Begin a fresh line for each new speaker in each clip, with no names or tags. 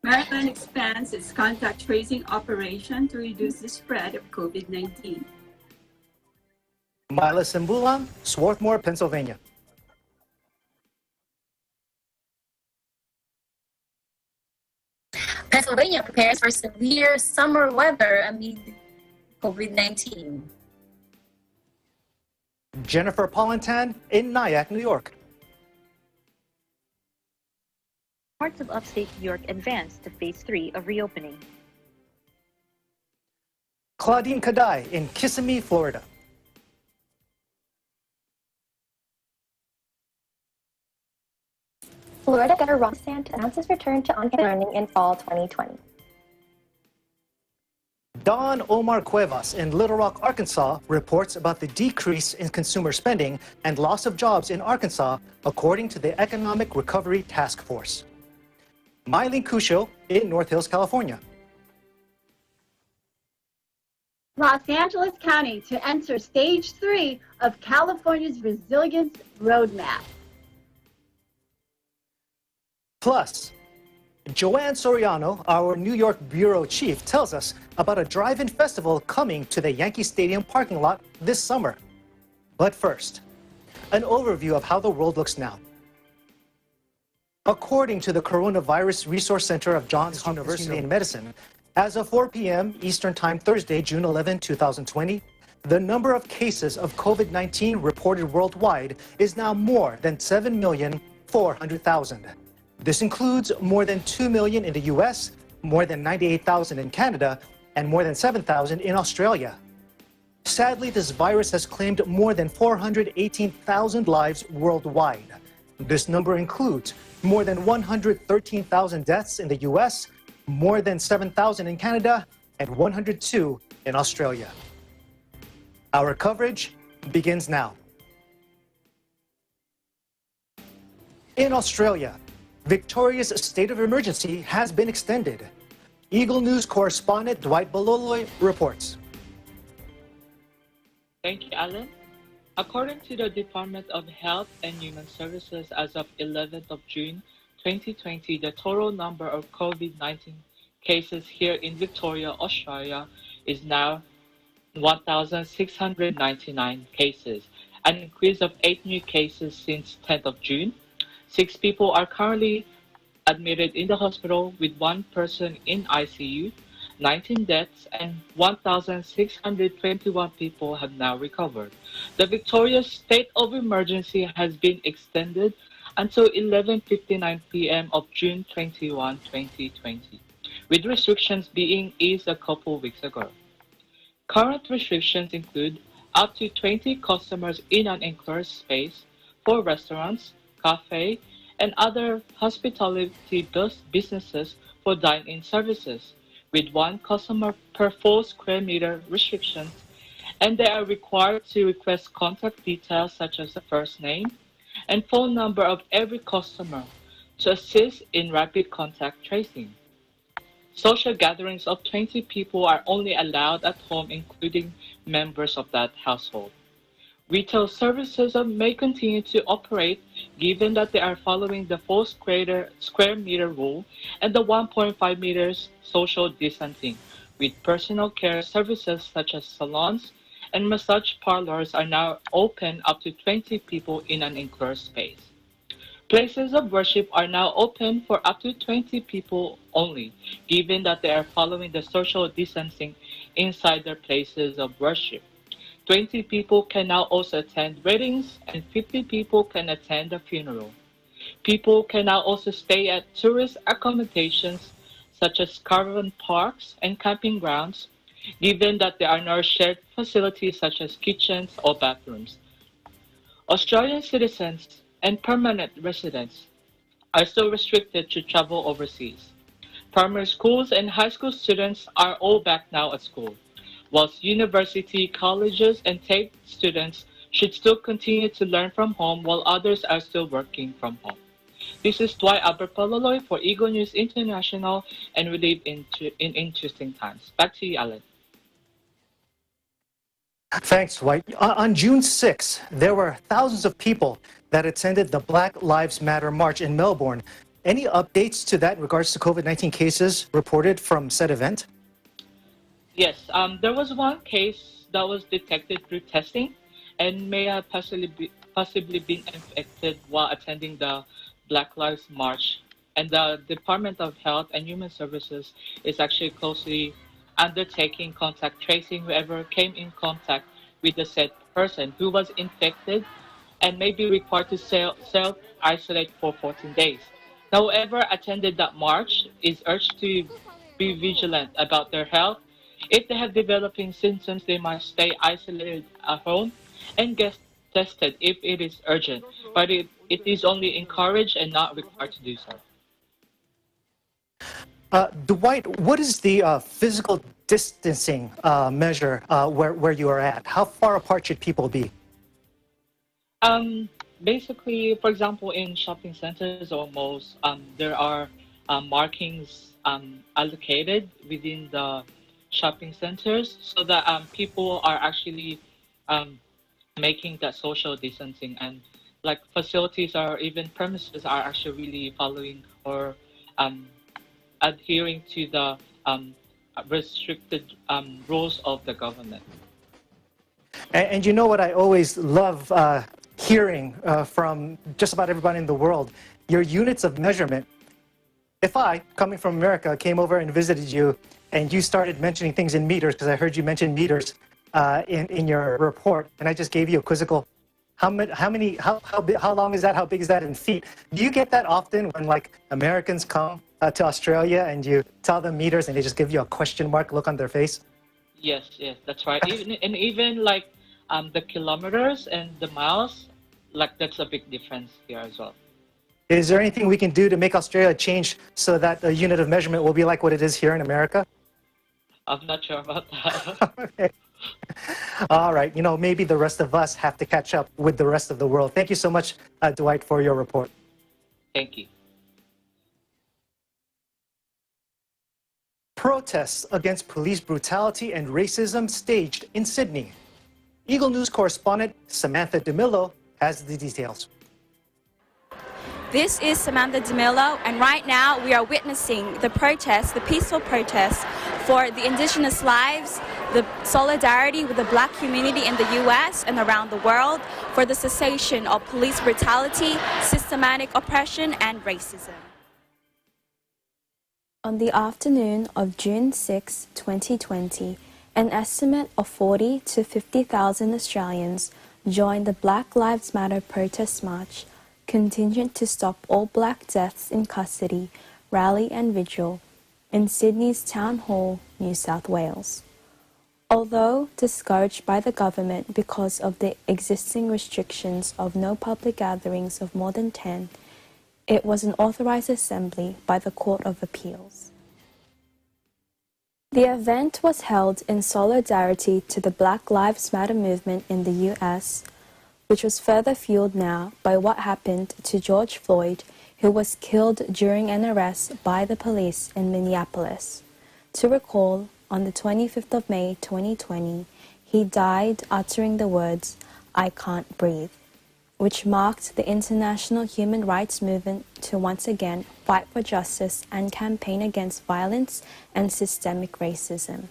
Maryland expands its contact tracing operation to reduce the spread of COVID-19.
Mila Simbulan, Swarthmore, Pennsylvania.
Pennsylvania prepares for severe summer weather amid COVID-19.
Jennifer Polentan in Nyack, New York.
Parts of upstate New York advance to phase 3 of reopening.
Claudine Kadai in Kissimmee, Florida.
Florida Governor Ron DeSantis announces return to on-campus learning in fall 2020.
Don Omar Cuevas in Little Rock, Arkansas reports about the decrease in consumer spending and loss of jobs in Arkansas, according to the Economic Recovery Task Force. Mylene Cusho in North Hills, California.
Los Angeles County to enter stage 3 of California's Resilience Roadmap.
Plus, Joanne Soriano, our New York bureau chief, tells us about a drive-in festival coming to the Yankee Stadium parking lot this summer. But first, an overview of how the world looks now. According to the Coronavirus Resource Center of Johns Hopkins University in Medicine, as of 4 p.m. Eastern Time Thursday, June 11, 2020, the number of cases of COVID-19 reported worldwide is now more than 7,400,000. This includes more than 2 million in the US, more than 98,000 in Canada, and more than 7,000 in Australia. Sadly, this virus has claimed more than 418,000 lives worldwide. This number includes more than 113,000 deaths in the US, more than 7,000 in Canada, and 102 in Australia. Our coverage begins now. In Australia, Victoria's state of emergency has been extended. Eagle News correspondent Dwight Bololoy reports.
Thank you, Alan. According to the Department of Health and Human Services, as of 11th of June 2020, the total number of COVID-19 cases here in Victoria, Australia is now 1,699 cases, an increase of 8 new cases since 10th of June. 6 people are currently admitted in the hospital, with 1 person in ICU. 19 deaths and 1,621 people have now recovered. The Victoria state of emergency has been extended until 11:59 p.m. of June 21, 2020, with restrictions being eased a couple weeks ago. Current restrictions include up to 20 customers in an enclosed space for restaurants, cafes, and other hospitality businesses for dine-in services, with 1 customer per 4 square meter restrictions, and they are required to request contact details such as the first name and phone number of every customer to assist in rapid contact tracing. Social gatherings of 20 people are only allowed at home, including members of that household. Retail services may continue to operate given that they are following the 4 square meter rule and the 1.5 meters social distancing, with personal care services such as salons and massage parlors are now open up to 20 people in an enclosed space. Places of worship are now open for up to 20 people only, given that they are following the social distancing inside their places of worship. 20 people can now also attend weddings, and 50 people can attend a funeral. People can now also stay at tourist accommodations such as caravan parks and camping grounds, given that there are no shared facilities such as kitchens or bathrooms. Australian citizens and permanent residents are still restricted to travel overseas. Primary schools and high school students are all back now at school, whilst university, colleges, and TAFE students should still continue to learn from home while others are still working from home. This is Dwight Aberpalaloy for Eagle News International, and we live in interesting times. Back to you, Alan.
Thanks, Dwight. On June 6, there were thousands of people that attended the Black Lives Matter March in Melbourne, Any updates to that in regards to COVID-19 cases reported from said event?
Yes, there was one case that was detected through testing and may have possibly been infected while attending the Black Lives March. And the Department of Health and Human Services is actually closely undertaking contact tracing whoever came in contact with the said person who was infected and may be required to self-isolate for 14 days. Whoever attended that march is urged to be vigilant about their health. If they have developing symptoms, they must stay isolated at home and get tested if it is urgent, but it is only encouraged and not required to do so.
Dwight, what is the physical distancing measure where you are at? How far apart should people be?
Basically, for example, in shopping centers or malls, there are markings allocated within the shopping centers so that people are actually making that social distancing, and like facilities or even premises are actually really following or adhering to the restricted rules of the government.
And you know what I always love hearing from just about everybody in the world, your units of measurement. If I, coming from America, came over and visited you and you started mentioning things in meters, because I heard you mention meters in your report, and I just gave you a quizzical, how long is that, how big is that in feet? Do you get that often when like Americans come to Australia and you tell them meters and they just give you a question mark look on their face?
Yes, that's right. Even like the kilometers and the miles, like that's a big difference here as well.
Is there anything we can do to make Australia change so that the unit of measurement will be like what it is here in America?
I'm not sure about that.
Okay. All right. You know, maybe the rest of us have to catch up with the rest of the world. Thank you so much, Dwight, for your report.
Thank you.
Protests against police brutality and racism staged in Sydney. Eagle News correspondent Samantha DeMillo has the details.
This is Samantha DeMillo, and right now we are witnessing the protest, the peaceful protest for the Indigenous lives, the solidarity with the Black community in the US and around the world for the cessation of police brutality, systematic oppression, and racism. On the afternoon of June 6, 2020, an estimate of 40 to 50,000 Australians joined the Black Lives Matter protest march, contingent to stop all Black deaths in custody, rally and vigil, in Sydney's Town Hall, New South Wales. Although discouraged by the government because of the existing restrictions of no public gatherings of more than 10, it was an authorised assembly by the Court of Appeals. The event was held in solidarity to the Black Lives Matter movement in the US, which was further fueled now by what happened to George Floyd, who was killed during an arrest by the police in Minneapolis. To recall, on the 25th of May 2020, he died uttering the words, "I can't breathe," which marked the international human rights movement to once again fight for justice and campaign against violence and systemic racism.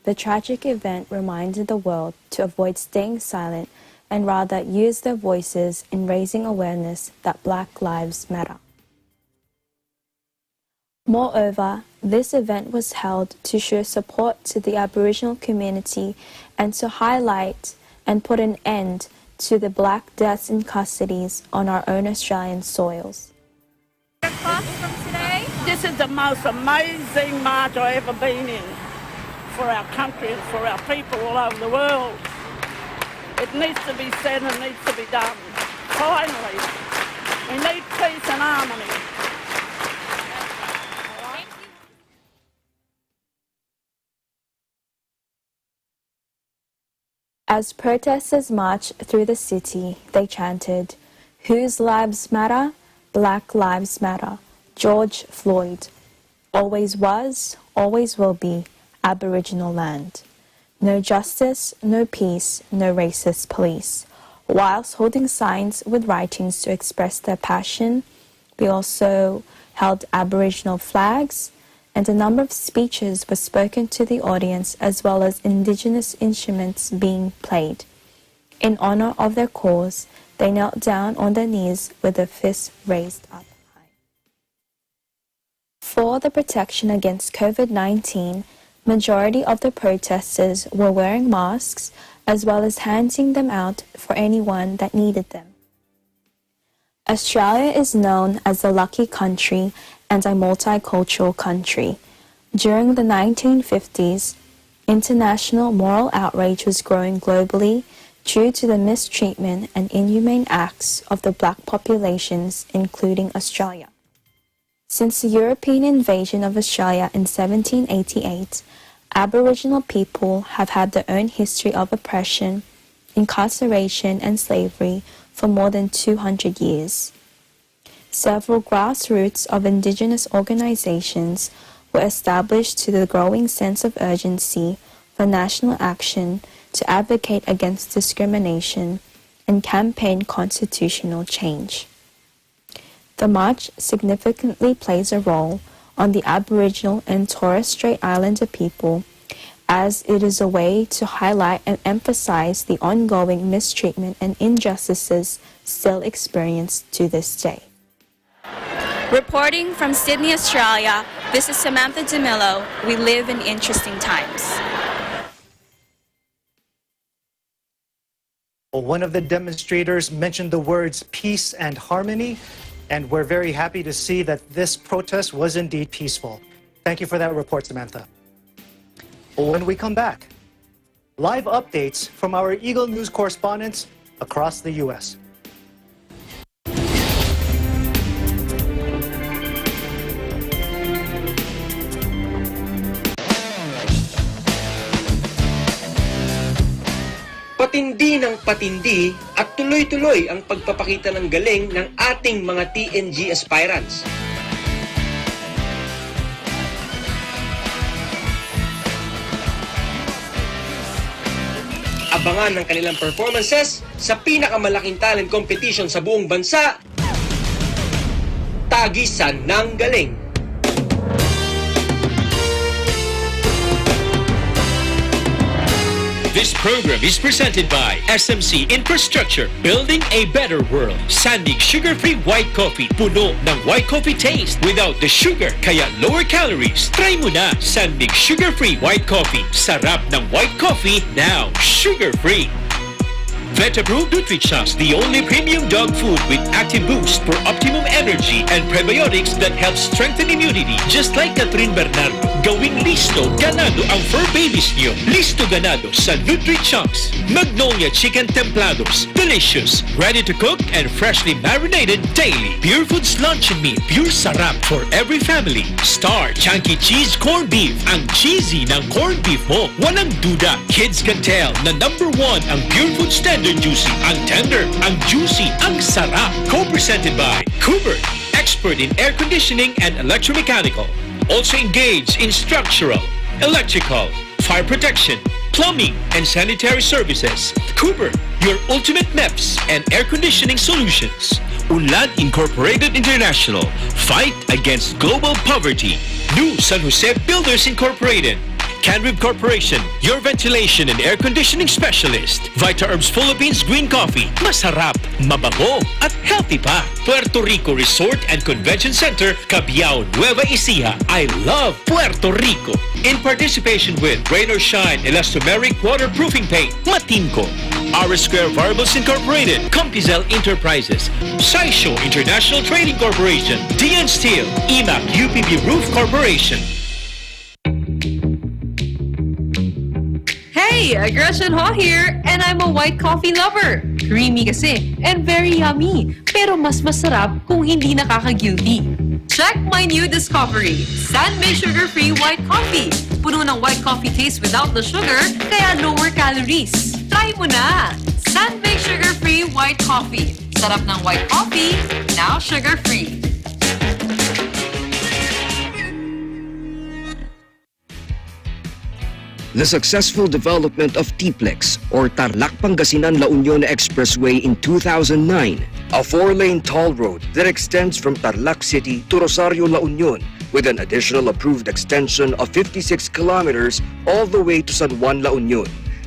The tragic event reminded the world to avoid staying silent and rather use their voices in raising awareness that Black lives matter. Moreover, this event was held to show support to the Aboriginal community and to highlight and put an end to the Black deaths in custodies on our own Australian soils.
This is the most amazing march I've ever been in for our country and for our people all over the world. It needs to be said and needs to be done. Finally, we need peace and harmony.
As protesters marched through the city, they chanted, "Whose lives matter? Black lives matter. George Floyd. Always was, always will be, Aboriginal land. No justice, no peace, no racist police," whilst holding signs with writings to express their passion, They also held Aboriginal flags, and a number of speeches were spoken to the audience, as well as Indigenous instruments being played. In honor of their cause, they knelt down on their knees with their fists raised up high. For the protection against COVID-19, majority of the protesters were wearing masks, as well as handing them out for anyone that needed them. Australia is known as a lucky country and a multicultural country. During the 1950s, international moral outrage was growing globally due to the mistreatment and inhumane acts of the black populations, including Australia. Since the European invasion of Australia in 1788, Aboriginal people have had their own history of oppression, incarceration, and slavery for more than 200 years. Several grassroots of Indigenous organizations were established to the growing sense of urgency for national action to advocate against discrimination and campaign constitutional change. The march significantly plays a role on the Aboriginal and Torres Strait Islander people, as it is a way to highlight and emphasize the ongoing mistreatment and injustices still experienced to this day.
Reporting from Sydney, Australia, this is Samantha DeMillo. We live in interesting times.
One of the demonstrators mentioned the words peace and harmony, and we're very happy to see that this protest was indeed peaceful. Thank you for that report, Samantha. When we come back, live updates from our Eagle News correspondents across the U.S.
Patindi ng patindi at tuloy-tuloy ang pagpapakita ng galing ng ating mga TNG aspirants. Abangan ng kanilang performances sa pinakamalaking talent competition sa buong bansa, Tagisan ng Galing.
This program is presented by SMC Infrastructure, building a better world. Sandig sugar-free white coffee, puno ng white coffee taste without the sugar, kaya lower calories. Try mo na Sandig sugar-free white coffee. Sarap ng white coffee, now sugar-free. Vetaproof Nutrichance, the only premium dog food with active boost for optimum energy and prebiotics that help strengthen immunity. Just like Catherine Bernardo, gawing listo, ganado ang fur babies niyo. Listo ganado sa Nutrichance. Magnolia Chicken Templados, delicious, ready to cook and freshly marinated daily. Pure Foods Lunch and Meat, pure sarap for every family. Star Chunky Cheese Corned Beef, ang cheesy ng corned beef mo. Walang duda, kids can tell na #1 ang Pure Foods Tender Juicy. Ang tender, ang juicy, ang sarap. Co-presented by Cooper, expert in air conditioning and electromechanical. Also engaged in structural, electrical, fire protection, plumbing, and sanitary services. Cooper, your ultimate MEPS and air conditioning solutions. Unlad Incorporated International, fight against global poverty. New San Jose Builders Incorporated. Canrib Corporation, your ventilation and air conditioning specialist. Vita Herbs Philippines Green Coffee, masarap, mabango, at healthy pa. Puerto Rico Resort and Convention Center, Cabiao, Nueva Ecija. I love Puerto Rico. In participation with Rain or Shine Elastomeric Waterproofing Paint, Matinco. R Square Variables Incorporated, Compizel Enterprises, Saisho International Trading Corporation, DN Steel, IMAC UPB Roof Corporation.
Hey, Gretchen Ho here, and I'm a white coffee lover. Creamy kasi, and very yummy. Pero mas masarap kung hindi nakaka-guilty. Check my new discovery, Sandmade Sugar-Free White Coffee. Puno ng white coffee taste without the sugar, kaya lower calories. Try mo na! Sandmade Sugar-Free White Coffee. Sarap ng white coffee, now sugar-free.
The successful development of TPLEX or Tarlac Pangasinan La Union Expressway in 2009
a 4-lane toll road that extends from Tarlac City to Rosario, La Union, with an additional approved extension of 56 kilometers all the way to San Juan, La Union.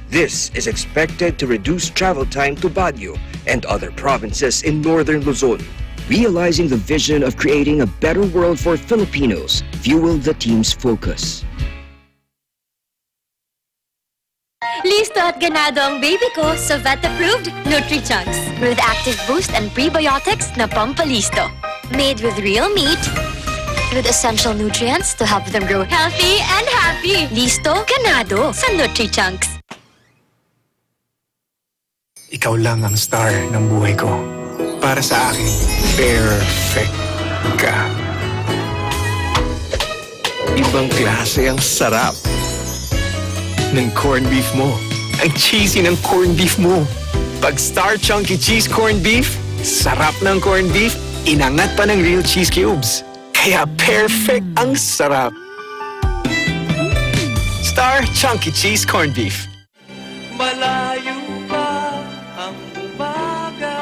This is expected to reduce travel time to Baguio and other provinces in northern Luzon. Realizing the vision of creating a better world for Filipinos fueled the team's focus.
Listo at ganado ang baby ko sa vet-approved Nutri-Chunks with active boost and prebiotics na pampalisto. Made with real meat, with essential nutrients to help them grow healthy and happy. Listo, ganado sa Nutri-Chunks.
Ikaw lang ang star ng buhay ko. Para sa akin, perfect ka. Ibang klase ang sarap ng corned beef mo. Ang cheesy ng corned beef mo. Pag Star Chunky Cheese Corned Beef, sarap ng corned beef, inangat pa ng real cheese cubes. Kaya perfect ang sarap. Star Chunky Cheese Corned Beef.
Malayo pa ang umaga,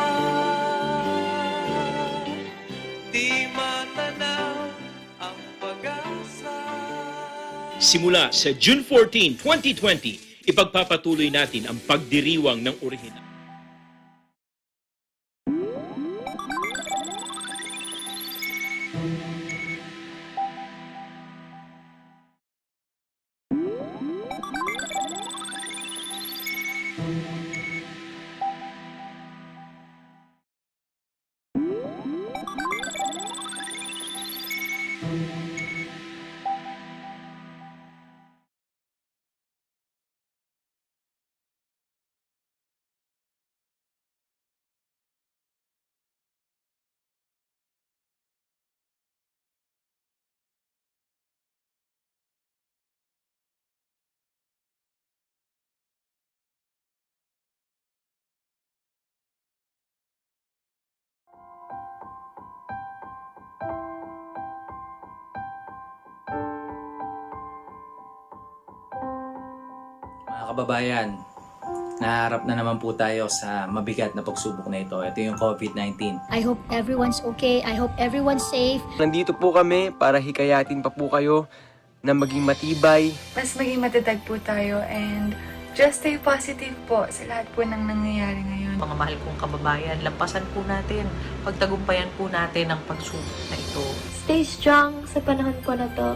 di matanaw ang pag-asa.
Simula sa June 14, 2020, ipagpapatuloy natin ang pagdiriwang ng orihinal.
Mga kababayan, naharap na naman po tayo sa mabigat na pagsubok na ito. Ito yung COVID-19.
I hope everyone's okay. I hope everyone's safe.
Nandito po kami para hikayatin pa po kayo na maging matibay.
Mas maging matatag po tayo and just stay positive po sa lahat po ng nangyayari ngayon.
Mga mahal kong kababayan, lampasan po natin, pagtagumpayan po natin ang pagsubok na ito.
Stay strong sa panahon po na to.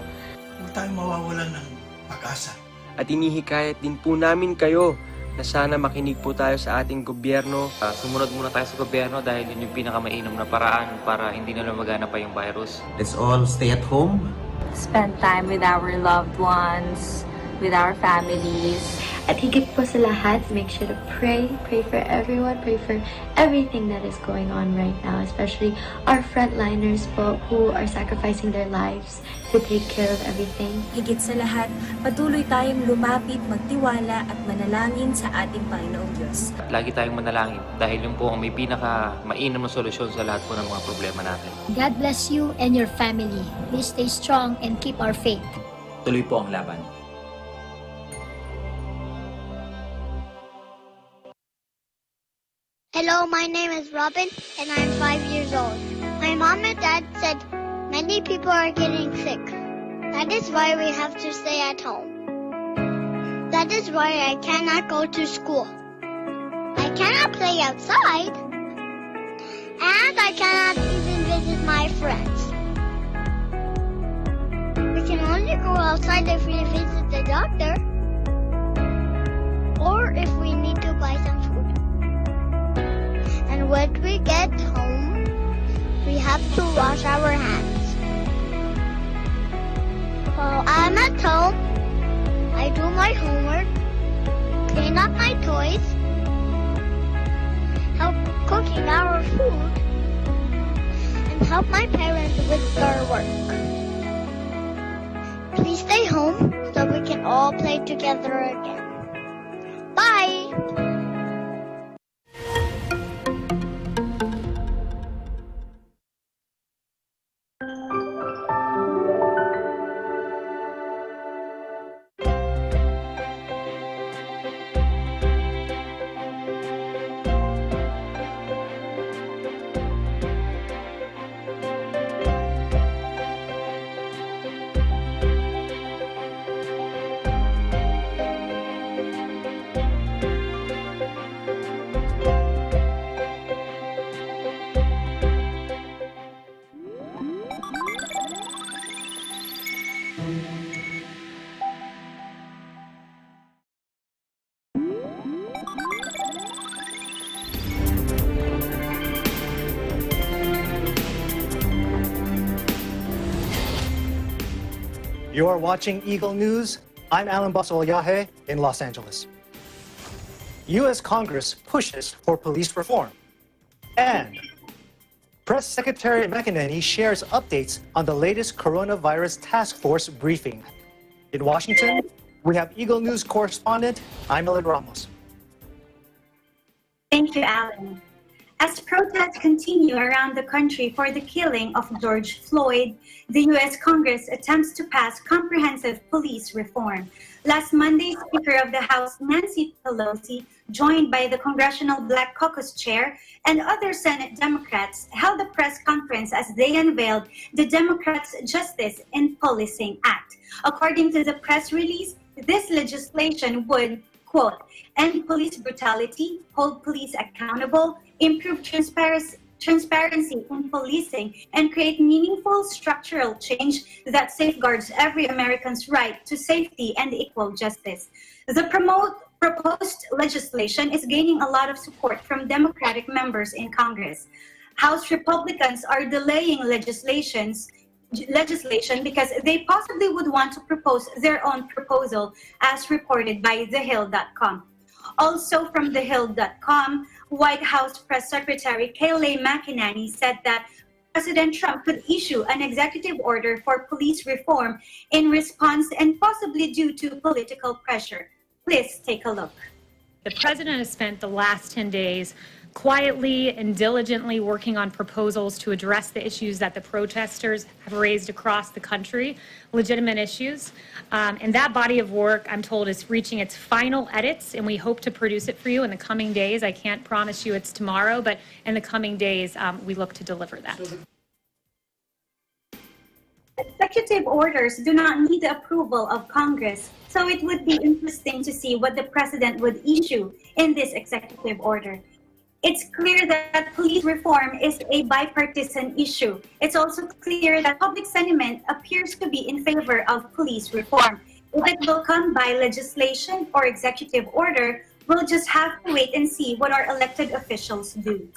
Huwag tayong mawawalan ng pag-asa.
At inihikayat din po namin kayo na sana makinig po tayo sa ating gobyerno.
Sumunod muna tayo sa gobyerno dahil yun yung pinakamainam na paraan para hindi na lumagana pa yung virus.
Let's all stay at home.
Spend time with our loved ones, with our families.
At higit po sa lahat, make sure to pray. Pray for everyone. Pray for everything that is going on right now. Especially our frontliners po who are sacrificing their lives to take care of everything.
Higit sa lahat, patuloy tayong lumapit, magtiwala at manalangin sa ating Panginoong Diyos.
Lagi tayong manalangin dahil yun po ang may pinaka-mainam na solusyon sa lahat po ng mga problema natin.
God bless you and your family. Please stay strong and keep our faith.
Tuloy po ang laban.
Hello, my name is Robin, and I'm 5 years old. My mom and dad said many people are getting sick. That is why we have to stay at home. That is why I cannot go to school. I cannot play outside, and I cannot even visit my friends. We can only go outside if we visit the doctor, or if we need to buy some food. And when we get home, we have to wash our hands. While I'm at home, I do my homework, clean up my toys, help cooking our food, and help my parents with their work. Please stay home so we can all play together again. Bye!
You're watching Eagle News. I'm Alan Basolyahe in Los Angeles. U.S. Congress pushes for police reform. And Press Secretary McEnany shares updates on the latest coronavirus task force briefing. In Washington, we have Eagle News correspondent Aimelin Ramos.
Thank you, Alan. As protests continue around the country for the killing of George Floyd, the U.S. Congress attempts to pass comprehensive police reform. Last Monday, Speaker of the House Nancy Pelosi, joined by the Congressional Black Caucus Chair and other Senate Democrats, held a press conference as they unveiled the Democrats' Justice in Policing Act. According to the press release, this legislation would, quote, end police brutality, hold police accountable, improve transparency in policing, and create meaningful structural change that safeguards every American's right to safety and equal justice. The proposed legislation is gaining a lot of support from Democratic members in Congress. House Republicans are delaying legislation because they possibly would want to propose their own proposal, as reported by TheHill.com. Also from TheHill.com, White House Press Secretary Kayleigh McEnany said that President Trump could issue an executive order for police reform in response and possibly due to political pressure. Please take a look.
The president has spent the last 10 days quietly and diligently working on proposals to address the issues that the protesters have raised across the country, legitimate issues. And that body of work, I'm told, is reaching its final edits, and we hope to produce it for you in the coming days. I can't promise you it's tomorrow, but in the coming days, we look to deliver that.
Executive orders do not need the approval of Congress, so it would be interesting to see what the president would issue in this executive order. It's clear that police reform is a bipartisan issue. It's also clear that public sentiment appears to be in favor of police reform. If it will come by legislation or executive order, we'll just have to wait and see what our elected officials do.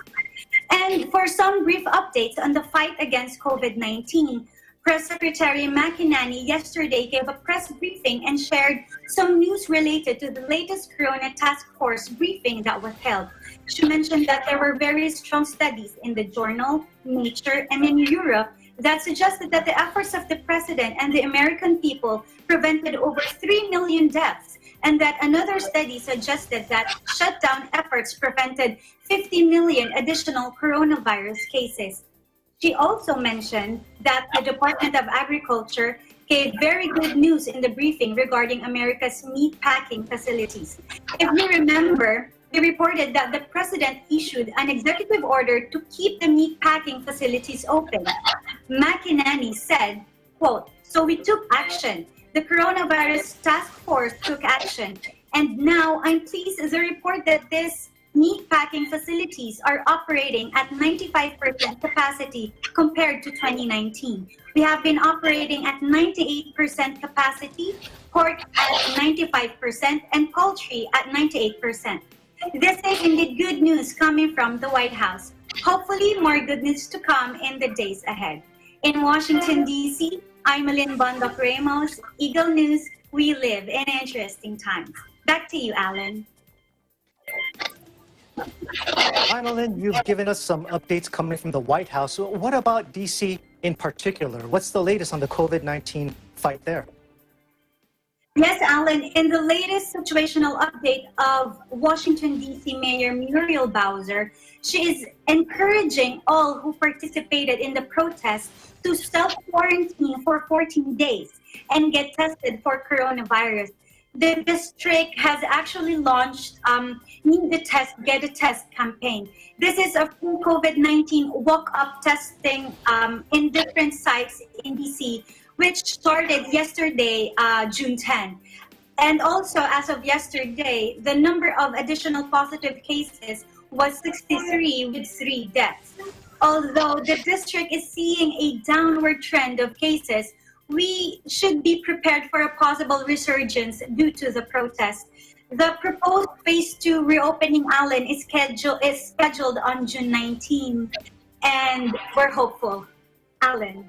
And for some brief updates on the fight against COVID-19, Press Secretary McEnany yesterday gave a press briefing and shared some news related to the latest Corona Task Force briefing that was held. She mentioned that there were very strong studies in the journal, Nature, and in Europe that suggested that the efforts of the president and the American people prevented over 3 million deaths, and that another study suggested that shutdown efforts prevented 50 million additional coronavirus cases. She also mentioned that the Department of Agriculture gave very good news in the briefing regarding America's meat packing facilities. If you remember, they reported that the president issued an executive order to keep the meat packing facilities open. McEnany said, quote, so we took action. The coronavirus task force took action. And now I'm pleased to report that this meat packing facilities are operating at 95% capacity compared to 2019. We have been operating at 98% capacity, pork at 95%, and poultry at 98%. This is indeed good news coming from the White House. Hopefully, more good news to come in the days ahead. In Washington, D.C., I'm Aimelin Bondok Ramos, Eagle News. We live in interesting times. Back to you, Alan.
Aimelin, you've given us some updates coming from the White House. What about D.C. in particular? What's the latest on the COVID-19 fight there?
Yes, Alan, in the latest situational update of Washington, D.C. Mayor Muriel Bowser, she is encouraging all who participated in the protest to self-quarantine for 14 days and get tested for coronavirus. The district has actually launched Need the Test, Get a Test campaign. This is a full COVID-19 walk-up testing in different sites in DC, which started yesterday, June 10. And also, as of yesterday, the number of additional positive cases was 63 with 3 deaths. Although the district is seeing a downward trend of cases, we should be prepared for a possible resurgence due to the protest. The proposed phase 2 reopening, Alan, is scheduled on June 19, and we're hopeful. Alan.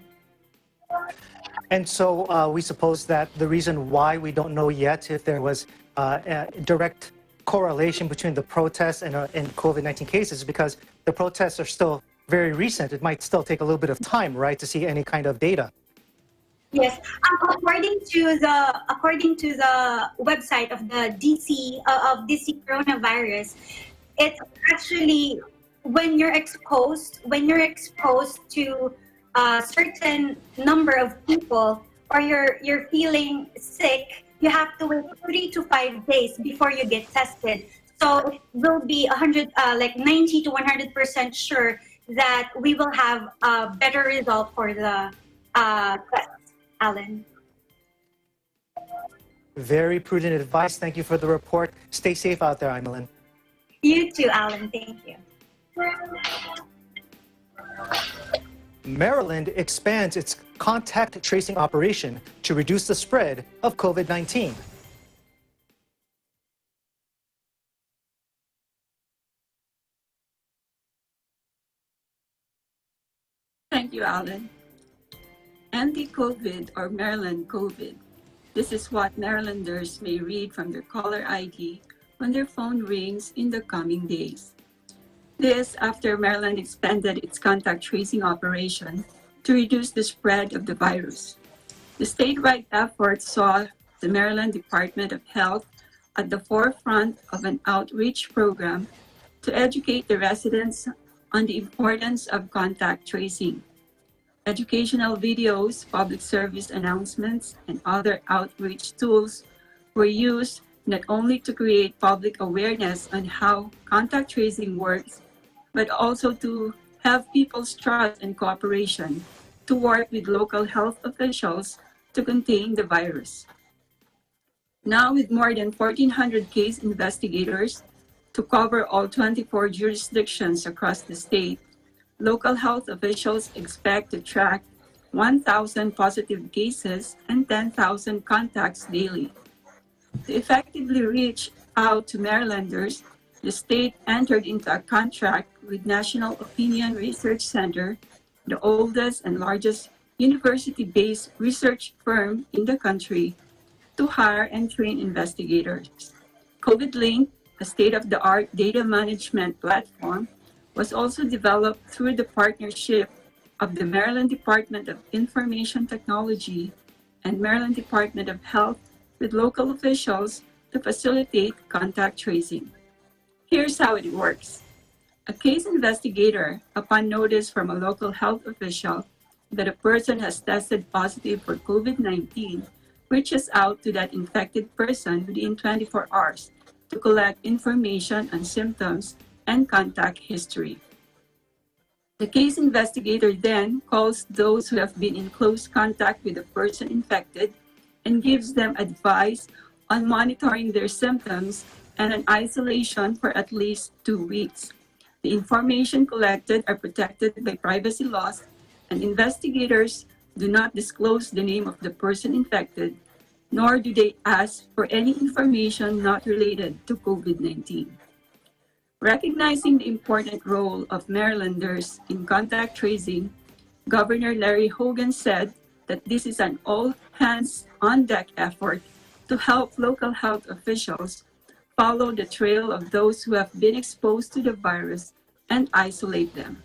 And so we suppose that the reason why we don't know yet if there was a direct correlation between the protests and COVID-19 cases is because the protests are still very recent. It might still take a little bit of time, right, to see any kind of data.
Yes, according to the website of the DC coronavirus, it's actually when you're exposed to a certain number of people, or you're feeling sick, you have to wait 3 to 5 days before you get tested. So it will be 90 to 100% sure that we will have a better result for the test. Alan.
Very prudent advice. Thank you for the report. Stay safe out there, Imelin.
You too, Alan. Thank you.
Maryland expands its contact tracing operation to reduce the spread of COVID-19.
Thank you, Alan. Anti-COVID or Maryland COVID. This is what Marylanders may read from their caller ID when their phone rings in the coming days. This after Maryland expanded its contact tracing operation to reduce the spread of the virus. The statewide effort saw the Maryland Department of Health at the forefront of an outreach program to educate the residents on the importance of contact tracing. Educational videos, public service announcements, and other outreach tools were used not only to create public awareness on how contact tracing works, but also to have people's trust and cooperation to work with local health officials to contain the virus. Now, with more than 1,400 case investigators to cover all 24 jurisdictions across the state, local health officials expect to track 1,000 positive cases and 10,000 contacts daily. To effectively reach out to Marylanders, the state entered into a contract with National Opinion Research Center, the oldest and largest university-based research firm in the country, to hire and train investigators. COVID-Link, a state-of-the-art data management platform, was also developed through the partnership of the Maryland Department of Information Technology and Maryland Department of Health with local officials to facilitate contact tracing. Here's how it works. A case investigator, upon notice from a local health official that a person has tested positive for COVID-19, reaches out to that infected person within 24 hours to collect information on symptoms and contact history. The case investigator then calls those who have been in close contact with the person infected and gives them advice on monitoring their symptoms and on isolation for at least 2 weeks. The information collected are protected by privacy laws, and investigators do not disclose the name of the person infected, nor do they ask for any information not related to COVID-19. Recognizing the important role of Marylanders in contact tracing, Governor Larry Hogan said that this is an all-hands-on-deck effort to help local health officials follow the trail of those who have been exposed to the virus and isolate them.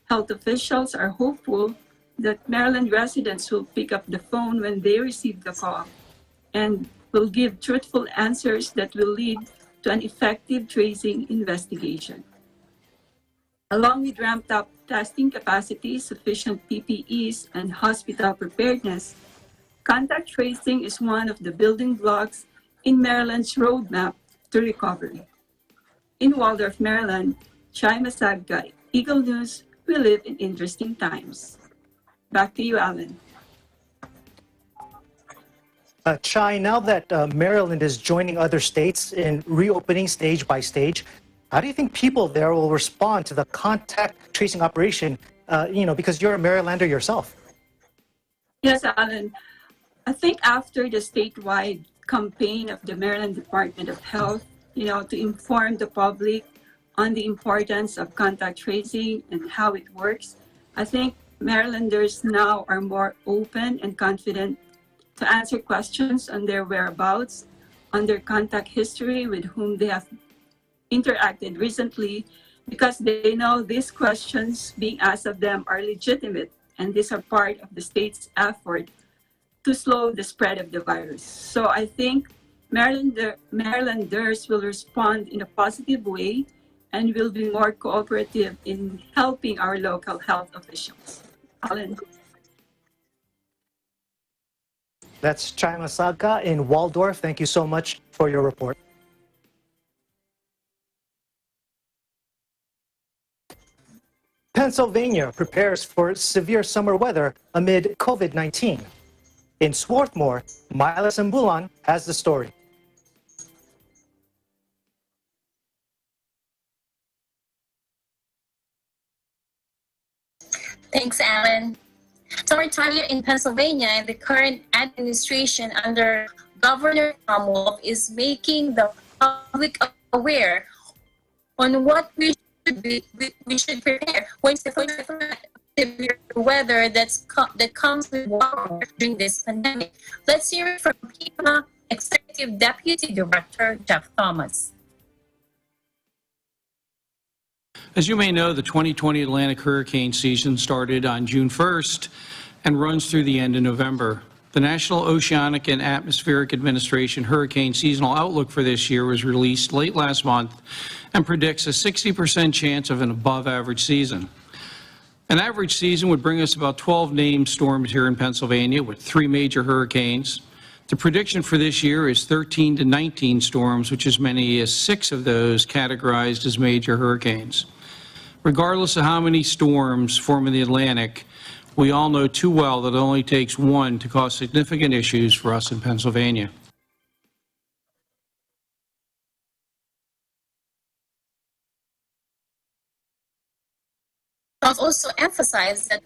Health officials are hopeful that Maryland residents will pick up the phone when they receive the call and will give truthful answers that will lead to an effective tracing investigation. Along with ramped-up testing capacity, sufficient PPEs, and hospital preparedness, contact tracing is one of the building blocks in Maryland's roadmap to recovery. In Waldorf, Maryland, Chai Masagka, Eagle News, we live in interesting times. Back to you, Alan.
Chai, now that Maryland is joining other states in reopening stage by stage, how do you think people there will respond to the contact tracing operation, because you're a Marylander yourself?
Yes, Alan. I think after the statewide campaign of the Maryland Department of Health, to inform the public on the importance of contact tracing and how it works, I think Marylanders now are more open and confident to answer questions on their whereabouts, on their contact history with whom they have interacted recently, because they know these questions being asked of them are legitimate, and these are part of the state's effort to slow the spread of the virus. So I think Marylanders will respond in a positive way and will be more cooperative in helping our local health officials. Alan.
That's Chima Sagka in Waldorf. Thank you so much for your report. Pennsylvania prepares for severe summer weather amid COVID-19. In Swarthmore, Myla Sambulan has the story.
Thanks, Alan. Summertime here in Pennsylvania and the current administration under Governor Tom Wolf is making the public aware on what we should prepare when severe weather that comes with water during this pandemic. Let's hear it from FEMA Executive Deputy Director Jeff Thomas.
As you may know, the 2020 Atlantic hurricane season started on June 1st and runs through the end of November. The National Oceanic and Atmospheric Administration Hurricane Seasonal Outlook for this year was released late last month and predicts a 60% chance of an above-average season. An average season would bring us about 12 named storms here in Pennsylvania with 3 major hurricanes. The prediction for this year is 13 to 19 storms, which as many as 6 of those categorized as major hurricanes. Regardless of how many storms form in the Atlantic, we all know too well that it only takes one to cause significant issues for us in Pennsylvania.
I'll also emphasize that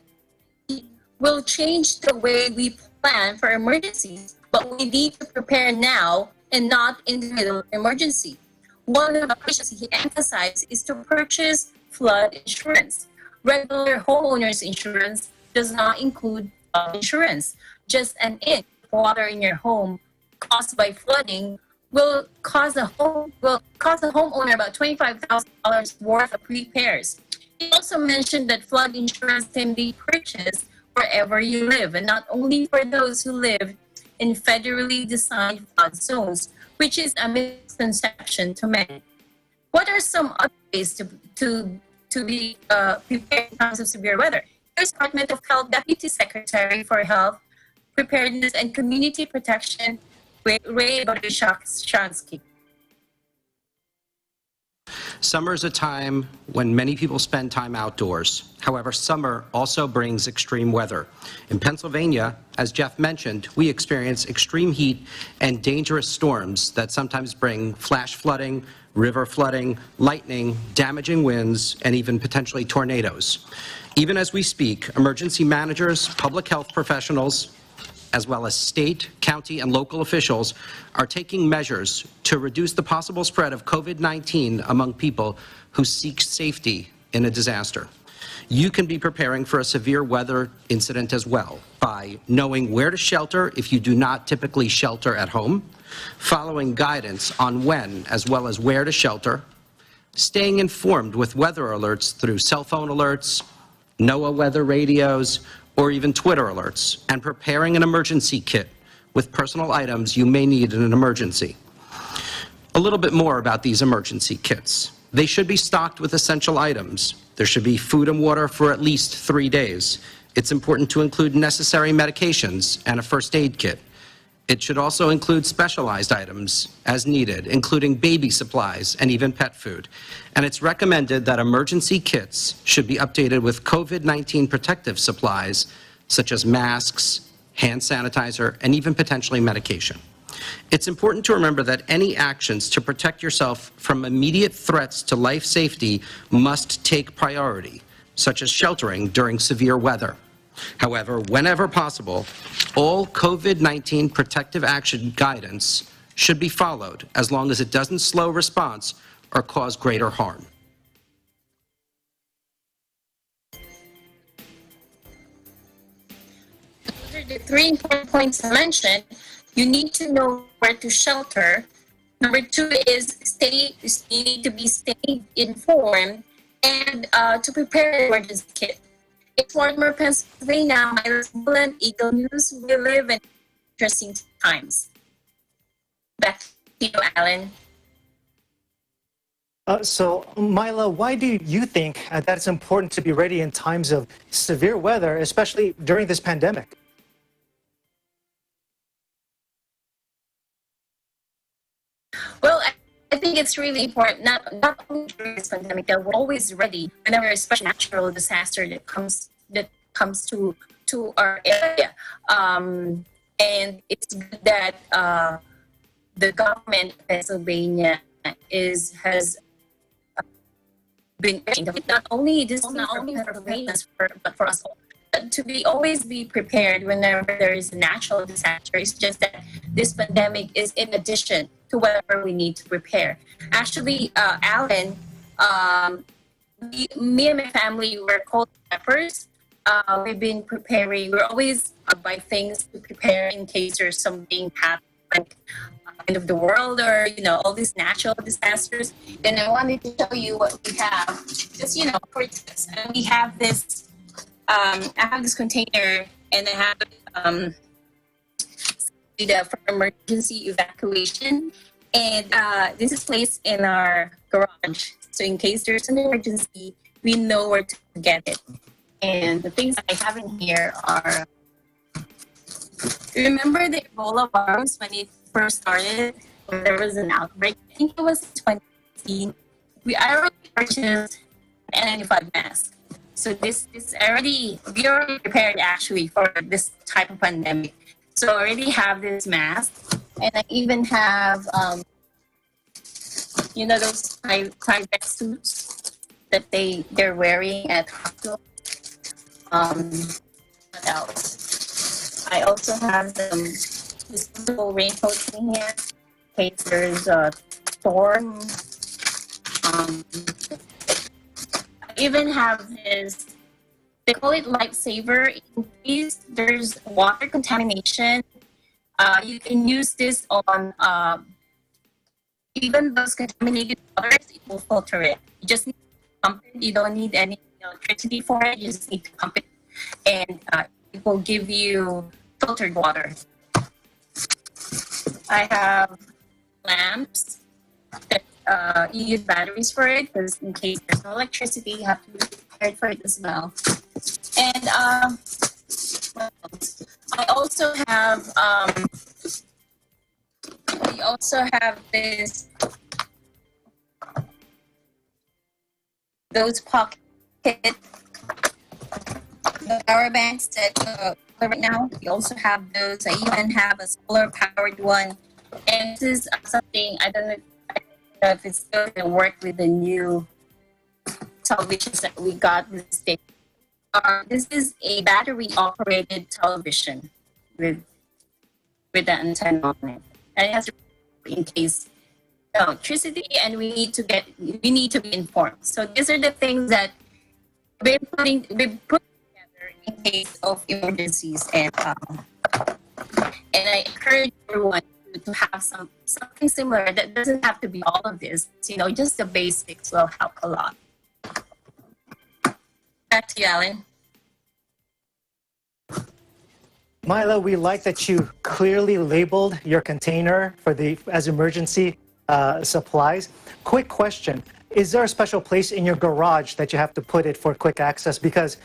we will change the way we plan for emergencies, but we need to prepare now and not in the middle of emergency. One of the issues he emphasized is to purchase flood insurance. Regular homeowners insurance does not include flood insurance. Just an inch of water in your home caused by flooding will cost the homeowner about $25,000 worth of repairs. He also mentioned that flood insurance can be purchased wherever you live, and not only for those who live in federally designed flood zones, which is a misconception to many. What are some other ways to be prepared in times of severe weather? Here's Department of Health Deputy Secretary for Health, Preparedness and Community Protection, Ray Barishansky.
Summer is a time when many people spend time outdoors. However, summer also brings extreme weather. In Pennsylvania, as Jeff mentioned, we experience extreme heat and dangerous storms that sometimes bring flash flooding, river flooding, lightning, damaging winds, and even potentially tornadoes. Even as we speak, emergency managers, public health professionals, as well as state, county, and local officials are taking measures to reduce the possible spread of COVID-19 among people who seek safety in a disaster. You can be preparing for a severe weather incident as well by knowing where to shelter if you do not typically shelter at home, following guidance on when as well as where to shelter, staying informed with weather alerts through cell phone alerts, NOAA weather radios, or even Twitter alerts, and preparing an emergency kit with personal items you may need in an emergency. A little bit more about these emergency kits. They should be stocked with essential items. There should be food and water for at least 3 days. It's important to include necessary medications and a first aid kit. It should also include specialized items as needed, including baby supplies and even pet food. And it's recommended that emergency kits should be updated with COVID-19 protective supplies, such as masks, hand sanitizer, and even potentially medication. It's important to remember that any actions to protect yourself from immediate threats to life safety must take priority, such as sheltering during severe weather. However, whenever possible, all COVID-19 protective action guidance should be followed as long as it doesn't slow response or cause greater harm.
Those are the 3 important points I mentioned. You need to know where to shelter. Number 2 is you need to be staying informed and to prepare an emergency kit. In Baltimore, Pennsylvania, my Eagle News, we live in interesting times. Back to you, Alan.
So, Mila, why do you think that it's important to be ready in times of severe weather, especially during this pandemic?
Well, I think it's really important, not only during this pandemic, that we're always ready whenever a special natural disaster that comes to our area. And it's good that the government of Pennsylvania has been not only for Pennsylvania, but for us all. To always be prepared whenever there is a natural disaster. It's just that this pandemic is in addition to whatever we need to prepare. Actually, Alan, me and my family were cold peppers. We've been preparing. We're always buy things to prepare in case there's something happening, like end of the world or all these natural disasters. Then I wanted to show you what we have. Just for this, and we have this. I have this container, and I have for emergency evacuation, and this is placed in our garage. So in case there's an emergency, we know where to get it. And the things I have in here are, remember the Ebola virus when it first started, when there was an outbreak? I think it was 2018. We already purchased an N95 mask. So we already prepared actually for this type of pandemic. So I already have this mask, and I even have, those Tyvek suits that they're wearing at hospital. What else? I also have this little raincoat in here in case there's a storm. Even have this, they call it lifesaver. In case there's water contamination, you can use this on even those contaminated waters. It will filter it. You just need to pump it. You don't need any electricity for it. You just need to pump it, and it will give you filtered water. I have lamps that you use batteries for it, because in case there's no electricity, you have to be prepared for it as well. And what else? I also have we also have those pocket the power banks that right now. We also have those. I even have a solar powered one, and this is something I don't know if it's still going to work with the new televisions that we got this day. This is a battery-operated television with the antenna on it, and it has to be in case electricity, and we need to be informed. So these are the things that we're putting together in case of emergencies, and I encourage everyone to have something similar that doesn't have to be all of this. Just the basics will help a lot. Back to you, Alan.
Mila, we like that you clearly labeled your container as emergency supplies. Quick question. Is there a special place in your garage that you have to put it for quick access? Because,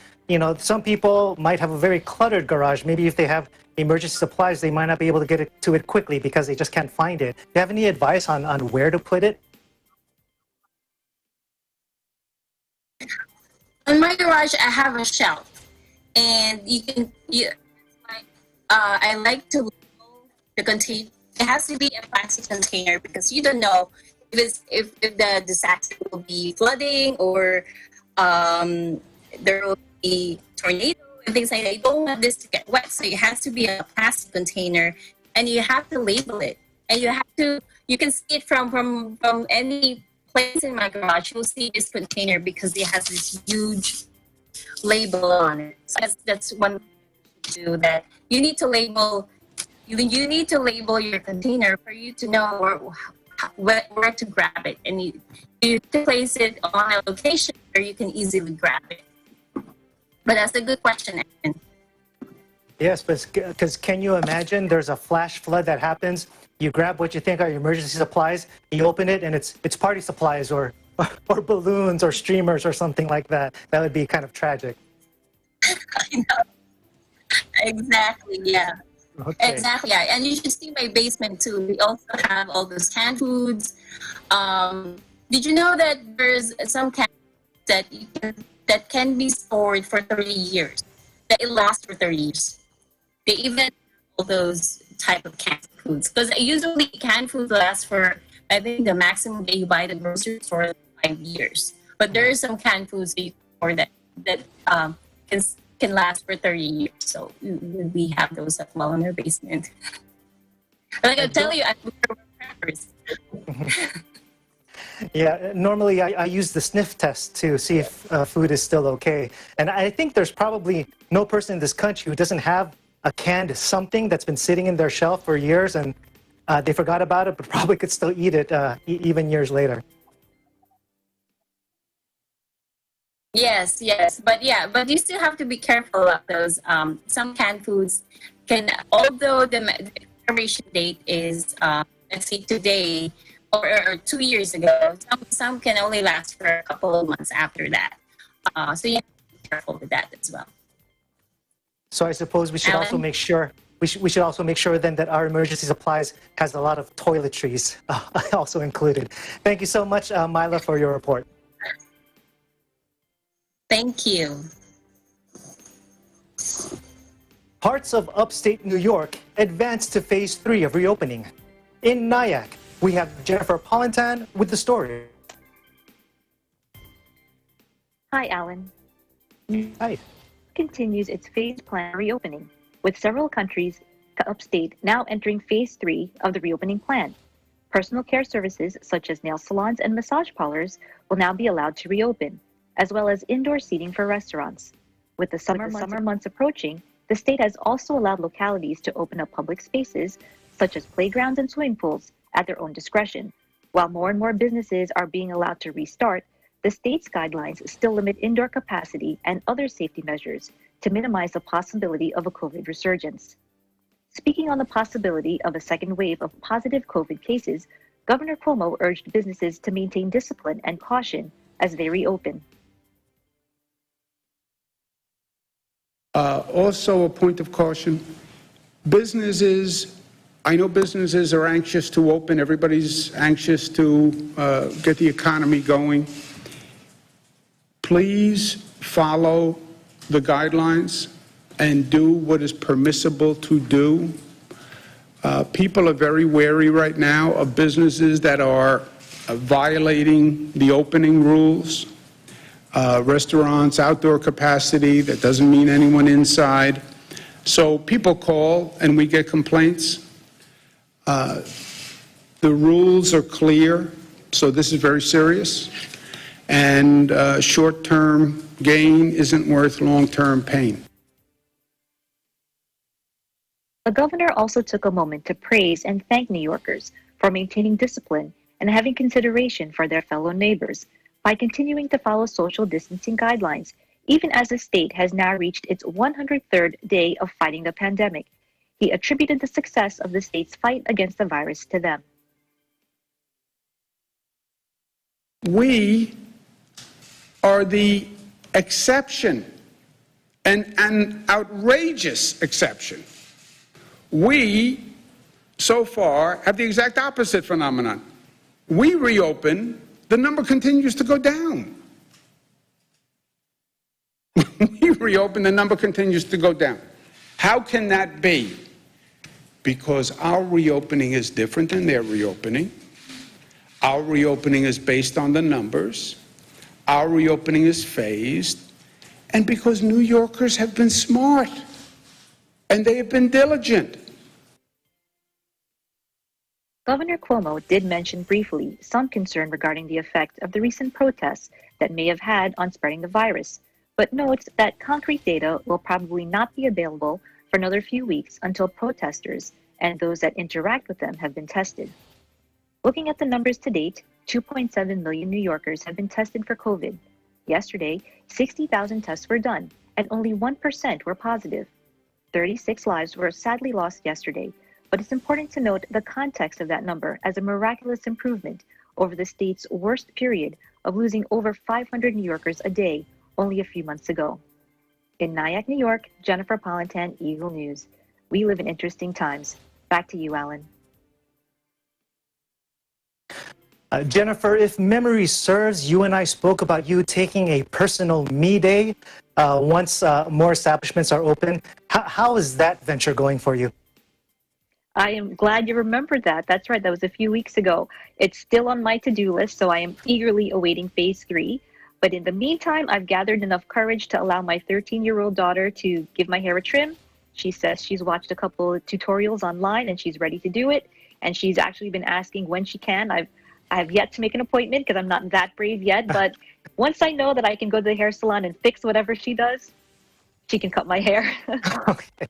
some people might have a very cluttered garage. Maybe if they have emergency supplies, they might not be able to get to it quickly because they just can't find it. Do you have any advice on where to put it?
In my garage, I have a shelf, and I like to label the container. It has to be a plastic container because you don't know if the disaster will be flooding or there will be tornado and things like that. You don't want this to get wet, so it has to be a plastic container, and you have to label it. And you can see it from any place in my garage. You'll see this container because it has this huge label on it. So that's one thing to do, that you need to label. You need to label your container for you to know where to grab it, and you place it on a location where you can easily grab it. But that's a good question, Evan.
Yes, because can you imagine there's a flash flood that happens? You grab what you think are your emergency supplies, you open it, and it's party supplies or balloons or streamers or something like that. That would be kind of tragic.
I know. Exactly, yeah.
Okay.
Exactly, yeah. And you should see my basement too. We also have all those canned foods. Did you know that there's some canned foods that can be stored for 30 years? That it lasts for 30 years. They even have all those type of canned foods. Because usually canned foods last for, I think the maximum that you buy at the grocery store is 5 years. But there are some canned foods that you can store that can last for 30 years. So we have those as well in our basement. Like I'll tell you, I prefer peppers.
Yeah, normally I use the sniff test to see if food is still okay. And I think there's probably no person in this country who doesn't have a canned something that's been sitting in their shelf for years and they forgot about it, but probably could still eat it even years later.
Yes, but you still have to be careful of those. Some canned foods can, although the expiration date is, let's say today or 2 years ago, some can only last for a couple of months after that. So you have to be careful with that as well.
So I suppose we should also make sure we should also make sure then that our emergency supplies has a lot of toiletries also included. Thank you so much, Myla, for your report.
Thank you.
Parts of upstate New York advanced to phase 3 of reopening. In Nyack, we have Jennifer Polentan with the story.
Hi, Alan.
Hi.
Continues its phased plan reopening, with several countries upstate now entering phase 3 of the reopening plan. Personal care services such as nail salons and massage parlors will now be allowed to reopen, as well as indoor seating for restaurants. With the summer months approaching, the state has also allowed localities to open up public spaces, such as playgrounds and swimming pools, at their own discretion. While more and more businesses are being allowed to restart, the state's guidelines still limit indoor capacity and other safety measures to minimize the possibility of a COVID resurgence. Speaking on the possibility of a second wave of positive COVID cases, Governor Cuomo urged businesses to maintain discipline and caution as they reopen.
Also, a point of caution, I know businesses are anxious to open. Everybody's anxious to get the economy going. Please follow the guidelines and do what is permissible to do. People are very wary right now of businesses that are violating the opening rules. Restaurants, outdoor capacity, that doesn't mean anyone inside. So people call and we get complaints. The rules are clear, so this is very serious. And short-term gain isn't worth long-term pain.
The governor also took a moment to praise and thank New Yorkers for maintaining discipline and having consideration for their fellow neighbors by continuing to follow social distancing guidelines, even as the state has now reached its 103rd day of fighting the pandemic. He attributed the success of the state's fight against the virus to them.
We are the exception, and an outrageous exception. We, so far, have the exact opposite phenomenon. We reopen, the number continues to go down. We reopen, the number continues to go down. How can that be? Because our reopening is different than their reopening. Our reopening is based on the numbers. Our reopening is phased. and because New Yorkers have been smart and they have been diligent.
Governor Cuomo did mention briefly some concern regarding the effect of the recent protests that may have had on spreading the virus, but notes that concrete data will probably not be available for another few weeks until protesters and those that interact with them have been tested. Looking at the numbers to date, 2.7 million New Yorkers have been tested for COVID. Yesterday, 60,000 tests were done, and only 1% were positive. 36 lives were sadly lost yesterday, but it's important to note the context of that number as a miraculous improvement over the state's worst period of losing over 500 New Yorkers a day only a few months ago. In Nyack, New York, Jennifer Politan, Eagle News. We live in interesting times. Back to you, Alan.
Jennifer, if memory serves, you and I spoke about you taking a personal me day once more establishments are open. How is that venture going for you?
I am glad you remembered that. That's right. That was a few weeks ago. It's still on my to-do list, so I am eagerly awaiting phase 3. But in the meantime, I've gathered enough courage to allow my 13-year-old daughter to give my hair a trim. She says she's watched a couple of tutorials online and she's ready to do it. And she's actually been asking when she can. I have yet to make an appointment because I'm not that brave yet. But once I know that I can go to the hair salon and fix whatever she does, she can cut my hair.
Okay.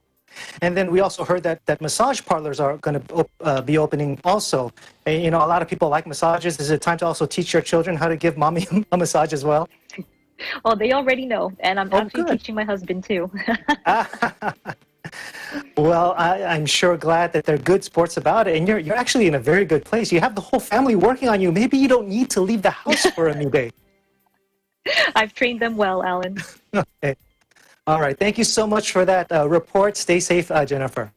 And then we also heard that massage parlors are going to be opening also. And, you know, a lot of people like massages. Is it time to also teach your children how to give mommy a massage as well?
Well, they already know. And I'm actually teaching my husband too.
Well, I'm sure glad that they're good sports about it. And you're actually in a very good place. You have the whole family working on you. Maybe you don't need to leave the house for a new day.
I've trained them well, Alan.
Okay. All right. Thank you so much for that report. Stay safe, Jennifer.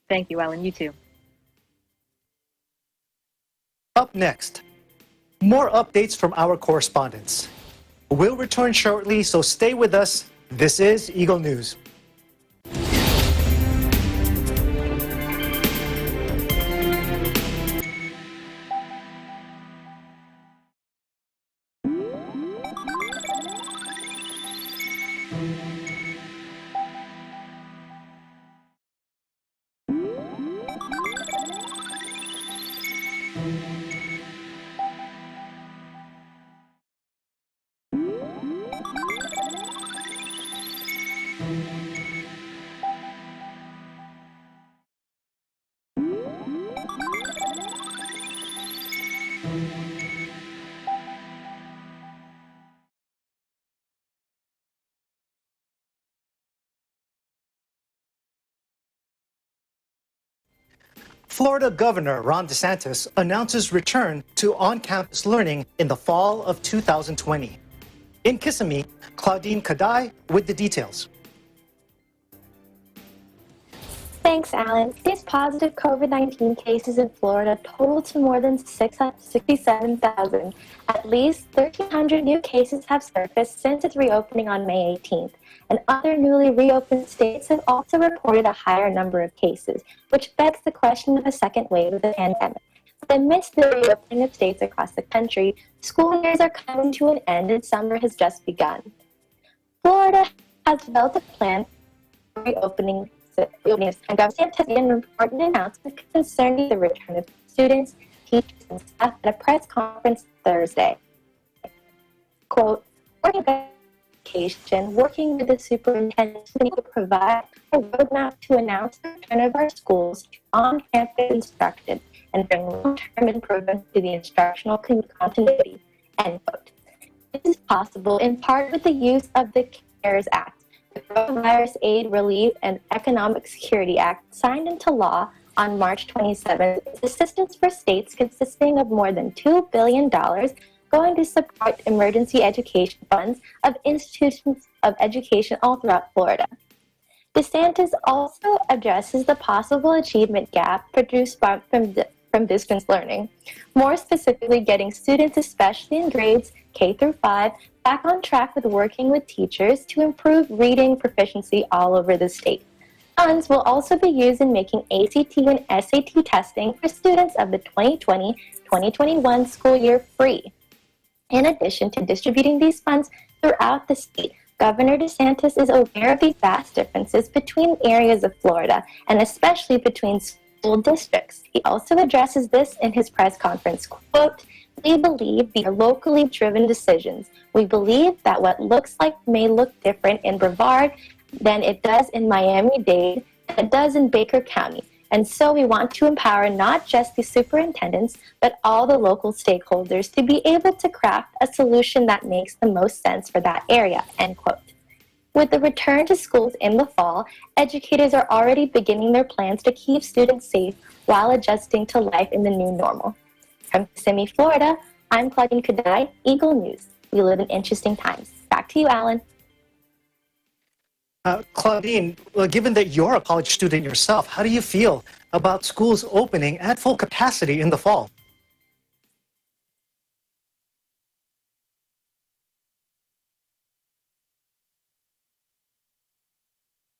Thank you, Alan. You too.
Up next, more updates from our correspondents. We'll return shortly, so stay with us. This is Eagle News. Florida Governor Ron DeSantis announces return to on-campus learning in the fall of 2020. In Kissimmee, Claudine Kadai with the details.
Thanks, Alan. These positive COVID-19 cases in Florida total to more than 667,000. At least 1,300 new cases have surfaced since its reopening on May 18th. And other newly reopened states have also reported a higher number of cases, which begs the question of a second wave of the pandemic. But amidst the reopening of states across the country, school years are coming to an end and summer has just begun. Florida has developed a plan for reopening, and Governor DeSantis made an important announcement concerning the return of students, teachers, and staff at a press conference Thursday. Quote, working with the superintendent to provide a roadmap to announce the return of our schools to on-campus instruction and bring long-term improvements to the instructional continuity, end quote. This is possible in part with the use of the CARES Act, the Coronavirus Aid, Relief, and Economic Security Act, signed into law on March 27th, is assistance for states consisting of more than $2 billion going to support emergency education funds of institutions of education all throughout Florida. DeSantis also addresses the possible achievement gap produced from distance learning, more specifically getting students, especially in grades K through 5, back on track with working with teachers to improve reading proficiency all over the state. Funds will also be used in making ACT and SAT testing for students of the 2020-2021 school year free. In addition to distributing these funds throughout the state, Governor DeSantis is aware of these vast differences between areas of Florida, and especially between school districts. He also addresses this in his press conference, quote, "We believe these are locally driven decisions. We believe that what looks like may look different in Brevard than it does in Miami-Dade and it does in Baker County. And so we want to empower not just the superintendents, but all the local stakeholders to be able to craft a solution that makes the most sense for that area," end quote. With the return to schools in the fall, educators are already beginning their plans to keep students safe while adjusting to life in the new normal. From Kissimmee, Florida, I'm Claudine Kadai, Eagle News. We live in interesting times. Back to you, Alan.
Claudine, well, given that you're a college student yourself, how do you feel about schools opening at full capacity in the fall?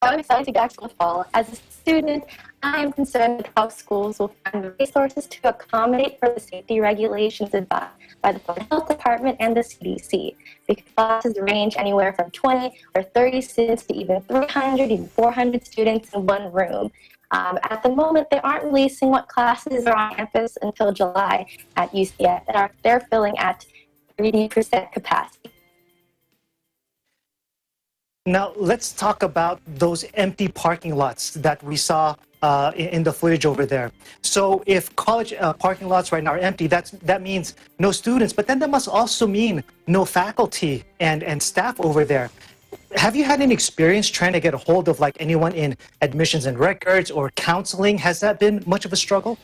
I'm excited to get back to school this fall. As a student, I am concerned with how schools will find the resources to accommodate for the safety regulations advised by the Florida Health Department and the CDC, because classes range anywhere from 20 or 30 students to even 300, even 400 students in one room. At the moment, they aren't releasing what classes are on campus until July at UCF, and they're filling at 30% capacity.
Now, let's talk about those empty parking lots that we saw in the footage over there. So if college parking lots right now are empty, that means no students, but then that must also mean no faculty and staff over there. Have you had any experience trying to get a hold of like anyone in admissions and records or counseling? Has that been much of a struggle?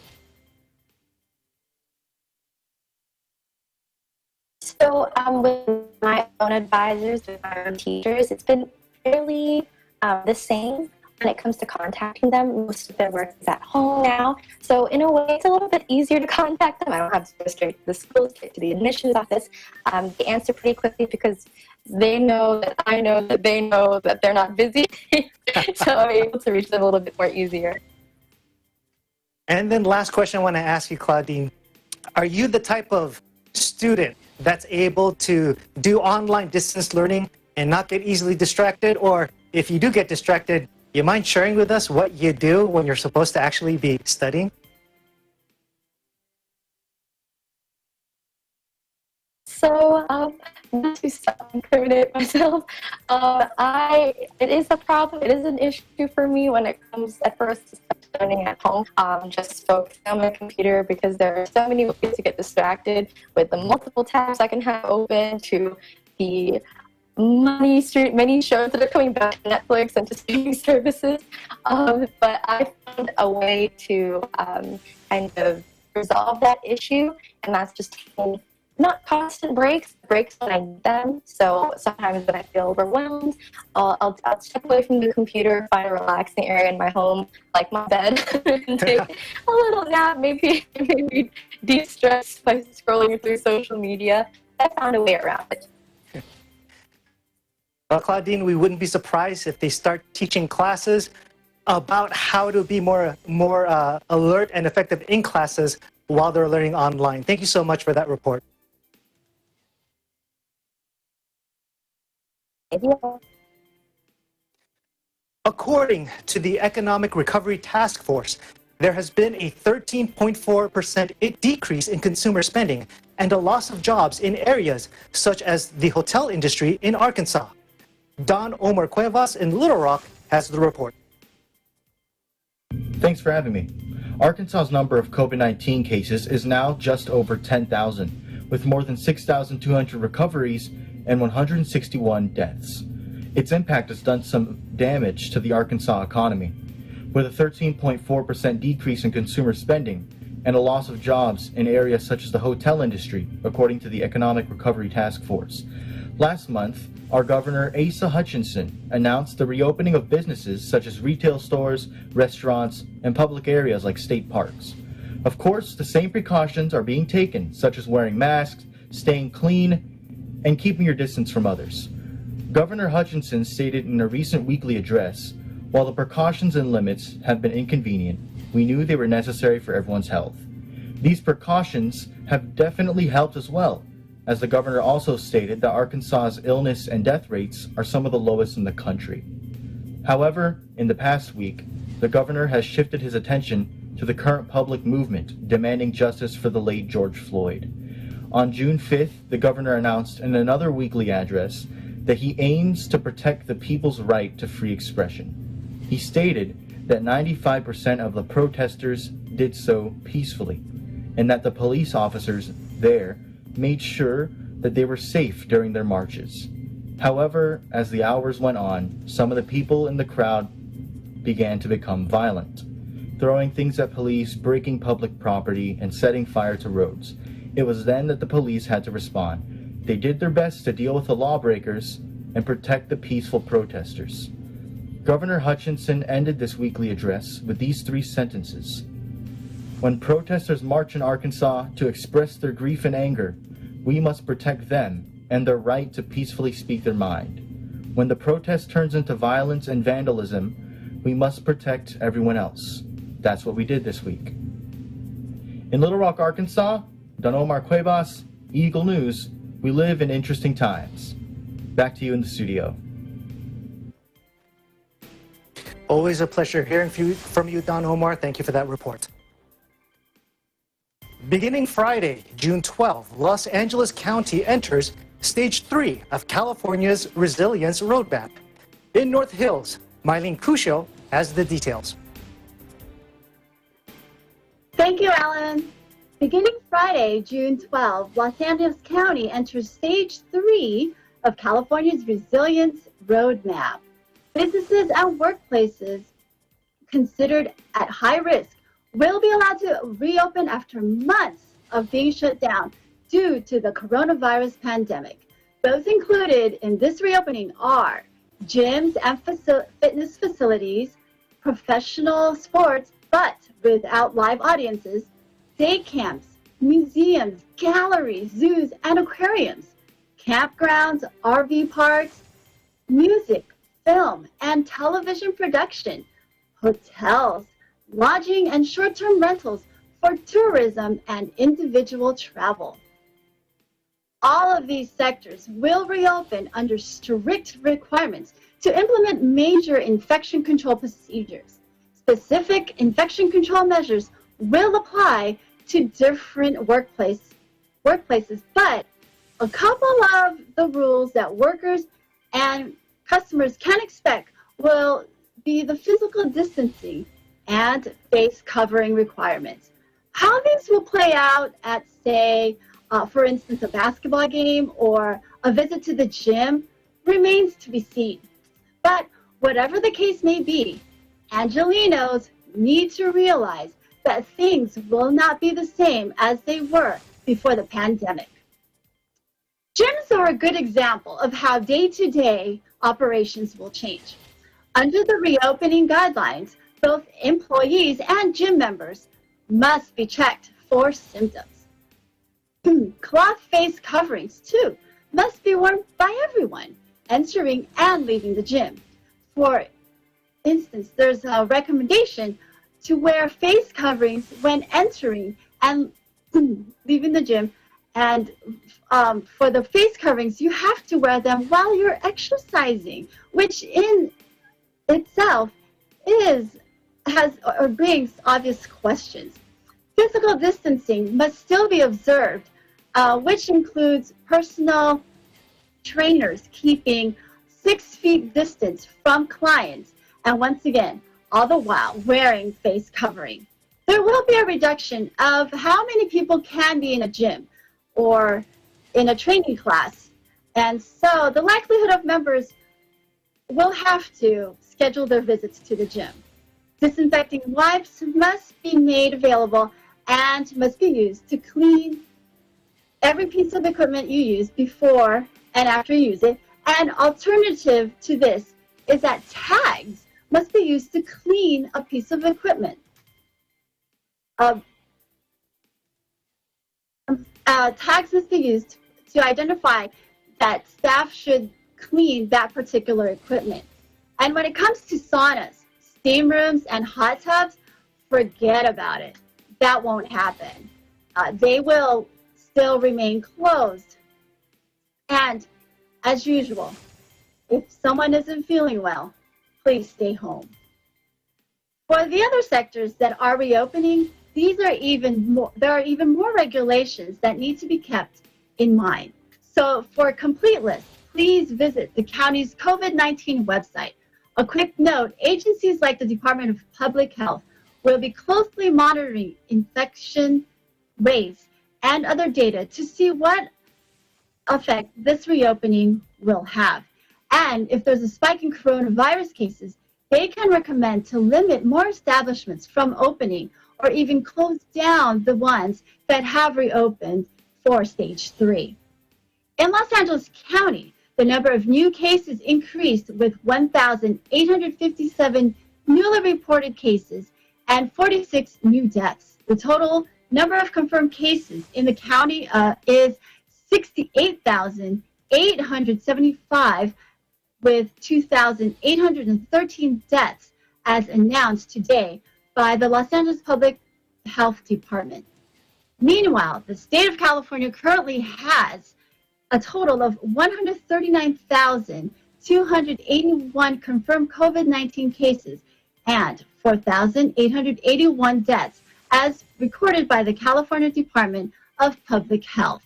So with my own advisors, with my own teachers, it's been fairly the same when it comes to contacting them. Most of their work is at home now. So in a way, it's a little bit easier to contact them. I don't have to go straight to the school, straight to the admissions office. They answer pretty quickly because they know that I know that they know that they're not busy. So I'm able to reach them a little bit more easier.
And then last question I want to ask you, Claudine. Are you the type of student that's able to do online distance learning and not get easily distracted? Or if you do get distracted, you mind sharing with us what you do when you're supposed to actually be studying?
So, not to self-incriminate myself, it is a problem, it is an issue for me when it comes at first to learning at home. Just focusing on my computer because there are so many ways to get distracted with the multiple tabs I can have open, to the many shows that are coming back to Netflix and to streaming services. But I found a way to kind of resolve that issue, and that's just taking not constant breaks when I need them. So sometimes when I feel overwhelmed, I'll step away from the computer, find a relaxing area in my home, like my bed, and take a little nap, maybe de-stress by scrolling through social media. I found a way around it.
Well, Claudine, we wouldn't be surprised if they start teaching classes about how to be more alert and effective in classes while they're learning online. Thank you so much for that report. According to the Economic Recovery Task Force, there has been a 13.4% decrease in consumer spending and a loss of jobs in areas such as the hotel industry in Arkansas. Don Omar Cuevas in Little Rock has the report.
Thanks for having me. Arkansas's number of COVID-19 cases is now just over 10,000, with more than 6,200 recoveries and 161 deaths. Its impact has done some damage to the Arkansas economy, with a 13.4% decrease in consumer spending and a loss of jobs in areas such as the hotel industry, according to the Economic Recovery Task Force. Last month, our Governor Asa Hutchinson announced the reopening of businesses such as retail stores, restaurants, and public areas like state parks. Of course, the same precautions are being taken, such as wearing masks, staying clean, and keeping your distance from others. Governor Hutchinson stated in a recent weekly address, while the precautions and limits have been inconvenient, we knew they were necessary for everyone's health. These precautions have definitely helped as well, as the governor also stated that Arkansas's illness and death rates are some of the lowest in the country. However, in the past week, the governor has shifted his attention to the current public movement demanding justice for the late George Floyd. On June 5th, the governor announced in another weekly address that he aims to protect the people's right to free expression. He stated that 95% of the protesters did so peacefully, and that the police officers there made sure that they were safe during their marches. However, as the hours went on, some of the people in the crowd began to become violent, throwing things at police, breaking public property, and setting fire to roads. It was then that the police had to respond. They did their best to deal with the lawbreakers and protect the peaceful protesters. Governor Hutchinson ended this weekly address with these 3 sentences. When protesters march in Arkansas to express their grief and anger, we must protect them and their right to peacefully speak their mind. When the protest turns into violence and vandalism, we must protect everyone else. That's what we did this week. In Little Rock, Arkansas, Don Omar Cuevas, Eagle News, we live in interesting times. Back to you in the studio.
Always a pleasure hearing from you, Don Omar. Thank you for that report. Beginning Friday, June 12, Los Angeles County enters Stage 3 of California's Resilience Roadmap. In North Hills, Mylene Cuscio has the details.
Thank you, Alan. Beginning Friday, June 12, Los Angeles County enters Stage 3 of California's Resilience Roadmap. Businesses and workplaces considered at high risk will be allowed to reopen after months of being shut down due to the coronavirus pandemic. Those included in this reopening are gyms and fitness facilities, professional sports but without live audiences, day camps, museums, galleries, zoos, and aquariums, campgrounds, RV parks, music, film, and television production, hotels, lodging and short-term rentals for tourism and individual travel. All of these sectors will reopen under strict requirements to implement major infection control procedures. Specific infection control measures will apply to different workplaces, but a couple of the rules that workers and customers can expect will be the physical distancing and face covering requirements. How these will play out at, say, for instance, a basketball game or a visit to the gym remains to be seen. But whatever the case may be, Angelenos need to realize that things will not be the same as they were before the pandemic. Gyms are a good example of how day-to-day operations will change. Under the reopening guidelines, both employees and gym members must be checked for symptoms. Cloth face coverings, too, must be worn by everyone entering and leaving the gym. For instance, there's a recommendation to wear face coverings when entering and leaving the gym. And for the face coverings, you have to wear them while you're exercising, which in itself brings obvious questions. Physical distancing must still be observed, which includes personal trainers keeping 6 feet distance from clients, and once again, all the while wearing face covering. There will be a reduction of how many people can be in a gym or in a training class, and so the likelihood of members will have to schedule their visits to the gym. Disinfecting wipes must be made available and must be used to clean every piece of equipment you use before and after you use it. An alternative to this is that tags must be used to clean a piece of equipment. Tags must be used to identify that staff should clean that particular equipment. And when it comes to saunas, steam rooms, and hot tubs, forget about it. That won't happen. They will still remain closed And as usual, if someone isn't feeling well, please stay home. For the other sectors that are reopening, there are even more regulations that need to be kept in mind. So for a complete list, please visit the county's COVID-19 website. A quick note, agencies like the Department of Public Health will be closely monitoring infection rates and other data to see what effect this reopening will have. And if there's a spike in coronavirus cases, they can recommend to limit more establishments from opening or even close down the ones that have reopened for stage 3. In Los Angeles County, the number of new cases increased with 1,857 newly reported cases and 46 new deaths. The total number of confirmed cases in the county is 68,875 with 2,813 deaths as announced today by the Los Angeles Public Health Department. Meanwhile, the state of California currently has a total of 139,281 confirmed COVID-19 cases and 4,881 deaths as recorded by the California Department of Public Health.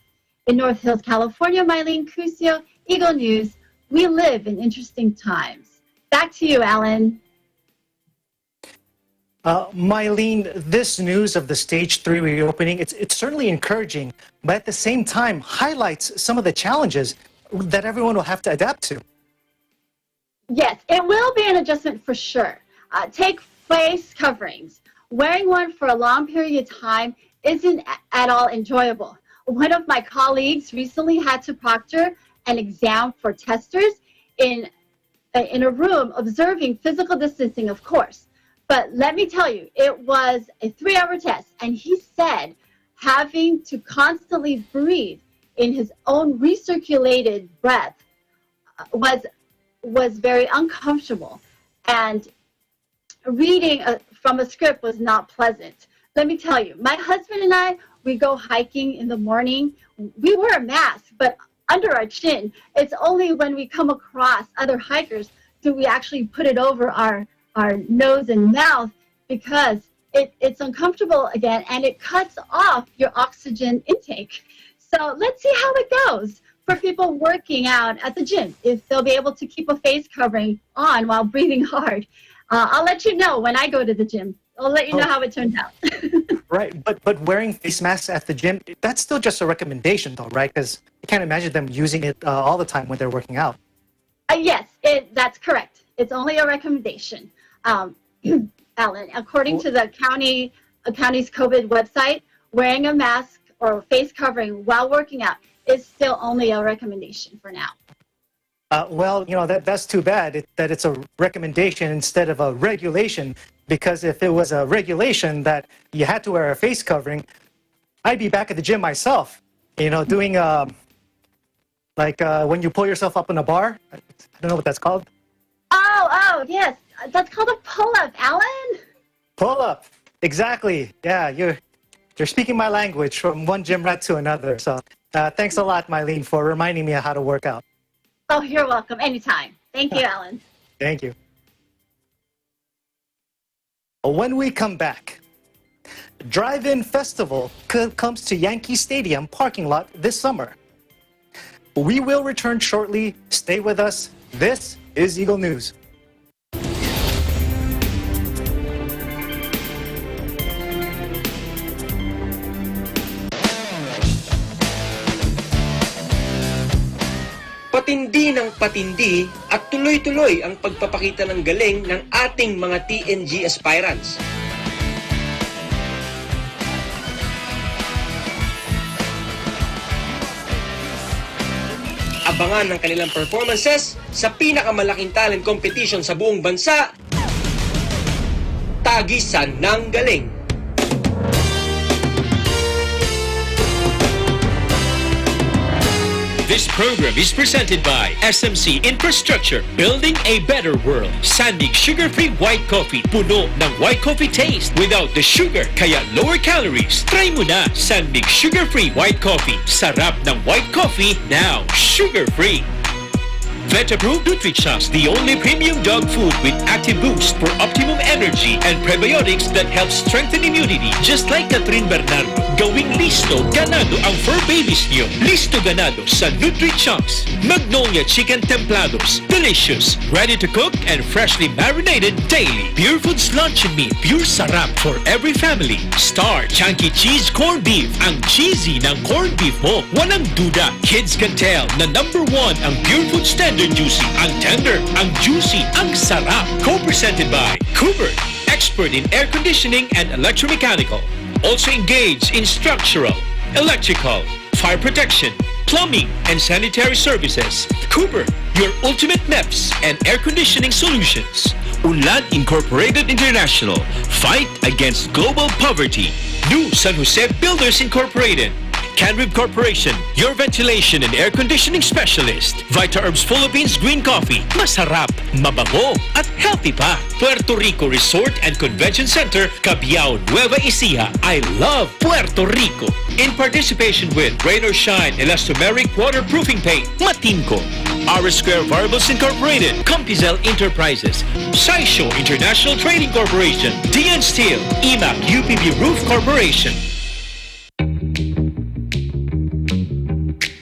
In North Hills, California, Mylene Cusio, Eagle News. We live in interesting times. Back to you, Alan.
Mylene, this news of the stage 3 reopening, it's certainly encouraging, but at the same time highlights some of the challenges that everyone will have to adapt to.
Yes, it will be an adjustment for sure. Take face coverings. Wearing one for a long period of time isn't at all enjoyable. One of my colleagues recently had to proctor an exam for testers in a room observing physical distancing, of course. But let me tell you, it was a 3-hour test, and he said having to constantly breathe in his own recirculated breath was very uncomfortable, and reading from a script was not pleasant. Let me tell you, my husband and I, we go hiking in the morning. We wear a mask, but under our chin. It's only when we come across other hikers do we actually put it over our nose and mouth, because it's uncomfortable again, and it cuts off your oxygen intake. So let's see how it goes for people working out at the gym, if they'll be able to keep a face covering on while breathing hard. I'll let you know when I go to the gym. I'll let you know how it turns out.
Right, but wearing face masks at the gym, that's still just a recommendation though, right? Because I can't imagine them using it all the time when they're working out.
Yes, that's correct. It's only a recommendation. Alan, according to the county's COVID website, wearing a mask or face covering while working out is still only a recommendation for now.
Well, you know, that's too bad that it's a recommendation instead of a regulation, because if it was a regulation that you had to wear a face covering, I'd be back at the gym myself, you know, doing when you pull yourself up in a bar. I don't know what that's called.
Oh, yes. That's called a pull-up, Alan.
Pull-up. Exactly. Yeah, you're speaking my language from one gym rat to another. So thanks a lot, Mylene, for reminding me of how to work out.
Oh, you're welcome. Anytime. Thank you, Alan.
Thank you. When we come back, Drive-In Festival comes to Yankee Stadium parking lot this summer. We will return shortly. Stay with us. This is Eagle News.
Patindi ng patindi at tuloy-tuloy ang pagpapakita ng galing ng ating mga TNG aspirants. Abangan ng kanilang performances sa pinakamalaking talent competition sa buong bansa, Tagisan ng Galing.
This program is presented by SMC Infrastructure, building a better world. Sandig sugar-free white coffee, puno ng white coffee taste without the sugar, kaya lower calories. Try mo na Sandig sugar-free white coffee. Sarap ng white coffee, now sugar-free. Vet-approved Nutrichos, the only premium dog food with active boost for optimum energy and prebiotics that help strengthen immunity. Just like Catherine Bernardo, gawing listo ganado ang fur babies niyo. Listo ganado sa Nutrichos. Magnolia Chicken Templados, delicious, ready to cook and freshly marinated daily. Pure Foods Luncheon Meat, pure sarap for every family. Star Chunky Cheese Corned Beef, ang cheesy ng corned beef mo. Walang duda, kids can tell na #1 ang Pure Foods Tender Juicy. Ang tender, ang juicy, ang sarap. Co-presented by Cooper, expert in air conditioning and electromechanical. Also engaged in structural, electrical, fire protection, plumbing, and sanitary services. Cooper, your ultimate MEPS and air conditioning solutions. Unlad Incorporated International, fight against global poverty. New San Jose Builders Incorporated. Canrib Corporation, your ventilation and air conditioning specialist. Vita Herbs Philippines Green Coffee, masarap, mabango, at healthy pa. Puerto Rico Resort and Convention Center, Cabiao, Nueva Ecija. I love Puerto Rico. In participation with Rain or Shine Elastomeric Waterproofing Paint, Matinco. R Square Variables Incorporated, Compizel Enterprises, Saisho International Trading Corporation, DN Steel, IMAC UPB Roof Corporation.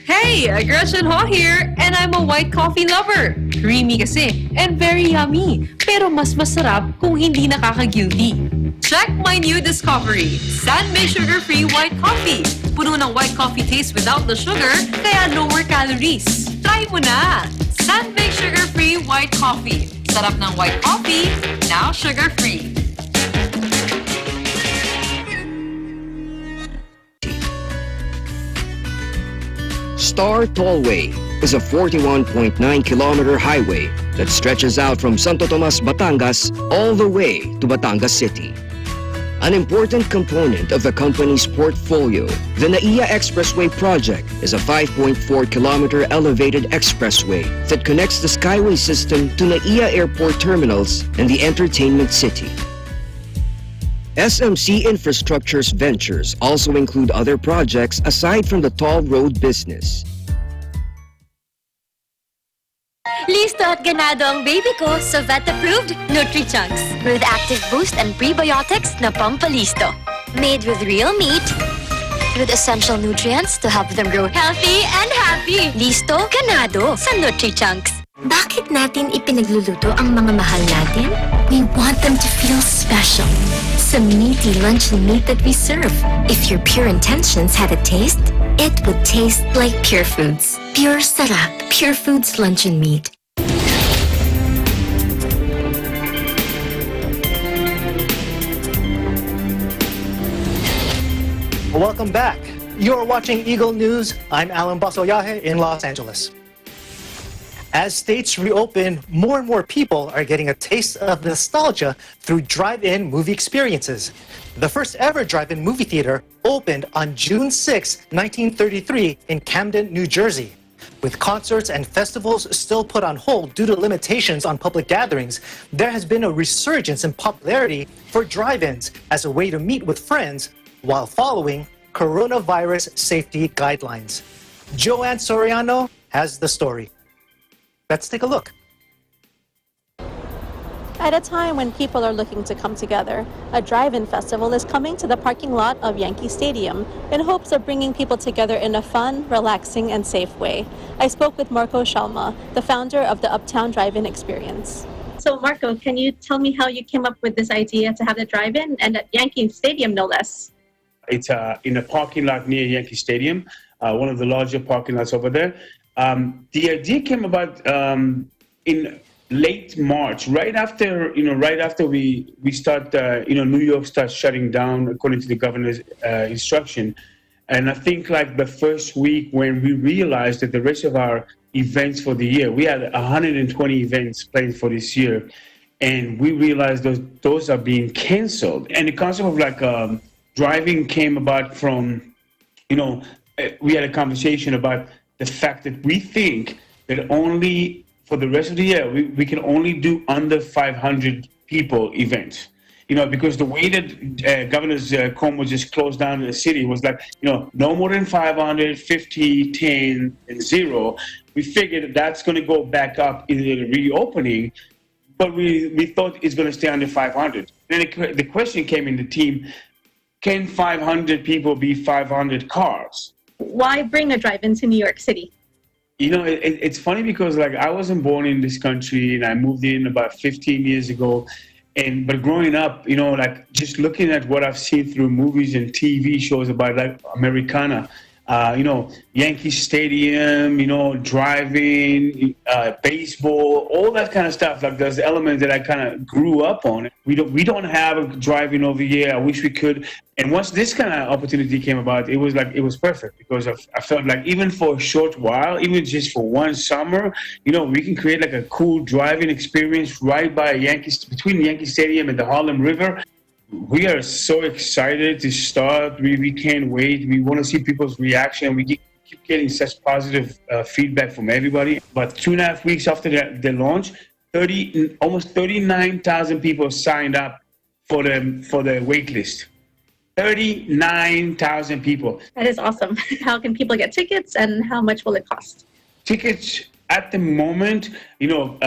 Hey, Gretchen Ho here, and I'm a white coffee lover. Creamy kasi, and very yummy. Pero mas masarap kung hindi nakaka-guilty. Check my new discovery, San-Made Sugar-Free White Coffee. Puno ng white coffee taste without the sugar, kaya lower calories. Try mo na! San-Made Sugar-Free White Coffee. Sarap ng white coffee, now sugar-free.
Star Tollway is a 41.9-kilometer highway that stretches out from Santo Tomas, Batangas all the way to Batangas City. An important component of the company's portfolio, the NAIA Expressway project is a 5.4-kilometer elevated expressway that connects the Skyway system to NAIA Airport terminals and the entertainment city. SMC Infrastructure's ventures also include other projects aside from the toll road business.
Listo at ganado ang baby ko sa vet-approved Nutrichunks with active boost and prebiotics na pampalisto. Made with real meat, with essential nutrients to help them grow healthy and happy. Listo, ganado sa Nutrichunks.
Bakit natin ipinagluluto ang mga mahal natin? We want them to feel special. Some meaty luncheon meat that we serve. If your pure intentions had a taste, it would taste like Pure Foods. Pure sarap, Pure Foods luncheon meat.
Welcome back. You're watching Eagle News. I'm Alan Basoyahe in Los Angeles. As states reopen, more and more people are getting a taste of nostalgia through drive-in movie experiences. The first ever drive-in movie theater opened on June 6, 1933 in Camden, New Jersey. With concerts and festivals still put on hold due to limitations on public gatherings, there has been a resurgence in popularity for drive-ins as a way to meet with friends while following coronavirus safety guidelines. Joanne Soriano has the story. Let's take a look.
At a time when people are looking to come together, a drive-in festival is coming to the parking lot of Yankee Stadium in hopes of bringing people together in a fun, relaxing, and safe way. I spoke with Marco Shalma, the founder of the Uptown Drive-In Experience. So Marco, can you tell me how you came up with this idea to have the drive-in and at Yankee Stadium, no less?
It's in a parking lot near Yankee Stadium, one of the larger parking lots over there. The idea came about in late March, right after we start, New York starts shutting down according to the governor's instruction. And I think like the first week when we realized that the rest of our events for the year, we had 120 events planned for this year, and we realized those are being canceled. And the concept of like driving came about from, we had a conversation about the fact that we think that only for the rest of the year, we can only do under 500 people events. Because the way that Governor's Cuomo just closed down the city was like, no more than 500, 50, 10, and 0. We figured that's going to go back up in the reopening, but we thought it's going to stay under 500. Then the question came in the team, can 500 people be 500 cars?
Why bring a drive-in to New York City?
It's funny because I wasn't born in this country and I moved in about 15 years ago. But growing up, just looking at what I've seen through movies and TV shows about Americana, Yankee Stadium, driving, baseball, all that kind of stuff. There's elements that I kind of grew up on. We don't have a driving over here. I wish we could. And once this kind of opportunity came about, it was perfect because I felt like even for a short while, even just for one summer, we can create a cool driving experience right by between Yankee Stadium and the Harlem River. We are so excited to start. We can't wait. We want to see people's reaction. We keep getting such positive feedback from everybody. But 2.5 weeks after the launch, almost 39,000 people signed up for the wait list. 39,000 people.
That is awesome. How can people get tickets and how much will it cost?
Tickets at the moment, you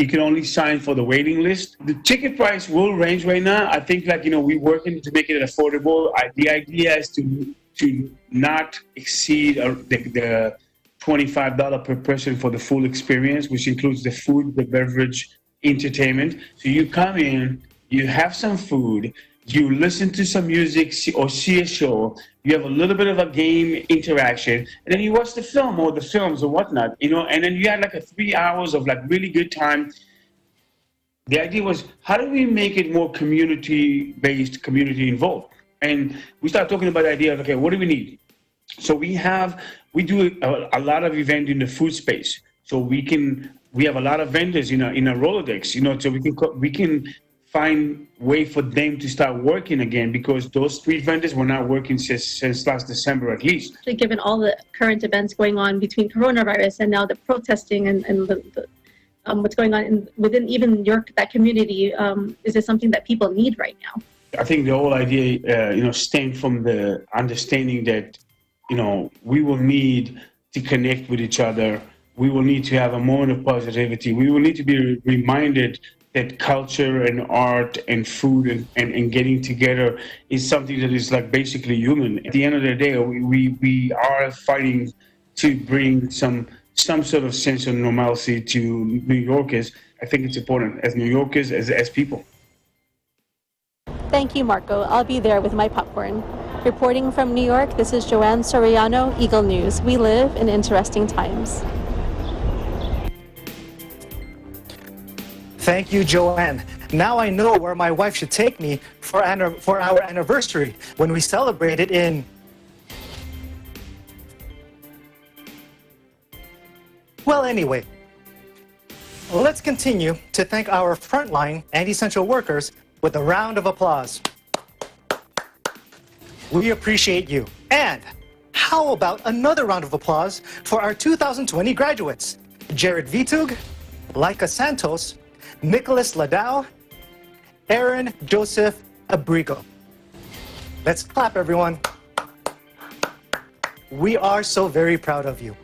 can only sign for the waiting list. The ticket price will range right now. I think we're working to make it affordable. The idea is to not exceed the $25 per person for the full experience, which includes the food, the beverage, entertainment. So you come in, you have some food, you listen to some music or see a show, you have a little bit of a game interaction, and then you watch the film or the films or whatnot, and then you had 3 hours of really good time. The idea was, how do we make it more community-based, community-involved? And we started talking about the idea of, okay, what do we need? So we do a lot of events in the food space. So we have a lot of vendors in a Rolodex, so we can find way for them to start working again because those street vendors were not working since last December at least.
Given all the current events going on between coronavirus and now the protesting and what's going on within even that community, is this something that people need right now?
I think the whole idea, stemmed from the understanding that, we will need to connect with each other. We will need to have a moment of positivity. We will need to be reminded that culture and art and food and getting together is something that is basically human. At the end of the day, we are fighting to bring some sort of sense of normalcy to New Yorkers. I think it's important as New Yorkers, as people.
Thank you, Marco. I'll be there with my popcorn. Reporting from New York, this is Joanne Soriano, Eagle News. We live in interesting times.
Thank you, Joanne. Now I know where my wife should take me for our anniversary when we celebrate it in... Well, anyway, let's continue to thank our frontline and essential workers with a round of applause. We appreciate you. And how about another round of applause for our 2020 graduates? Jared Vitug, Laika Santos, Nicholas Ladau, Aaron Joseph Abrigo. Let's clap, everyone. We are so very proud of you.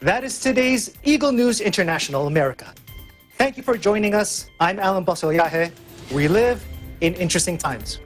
That is today's Eagle News International America. Thank you for joining us. I'm Alan Basolyahe. We live in interesting times.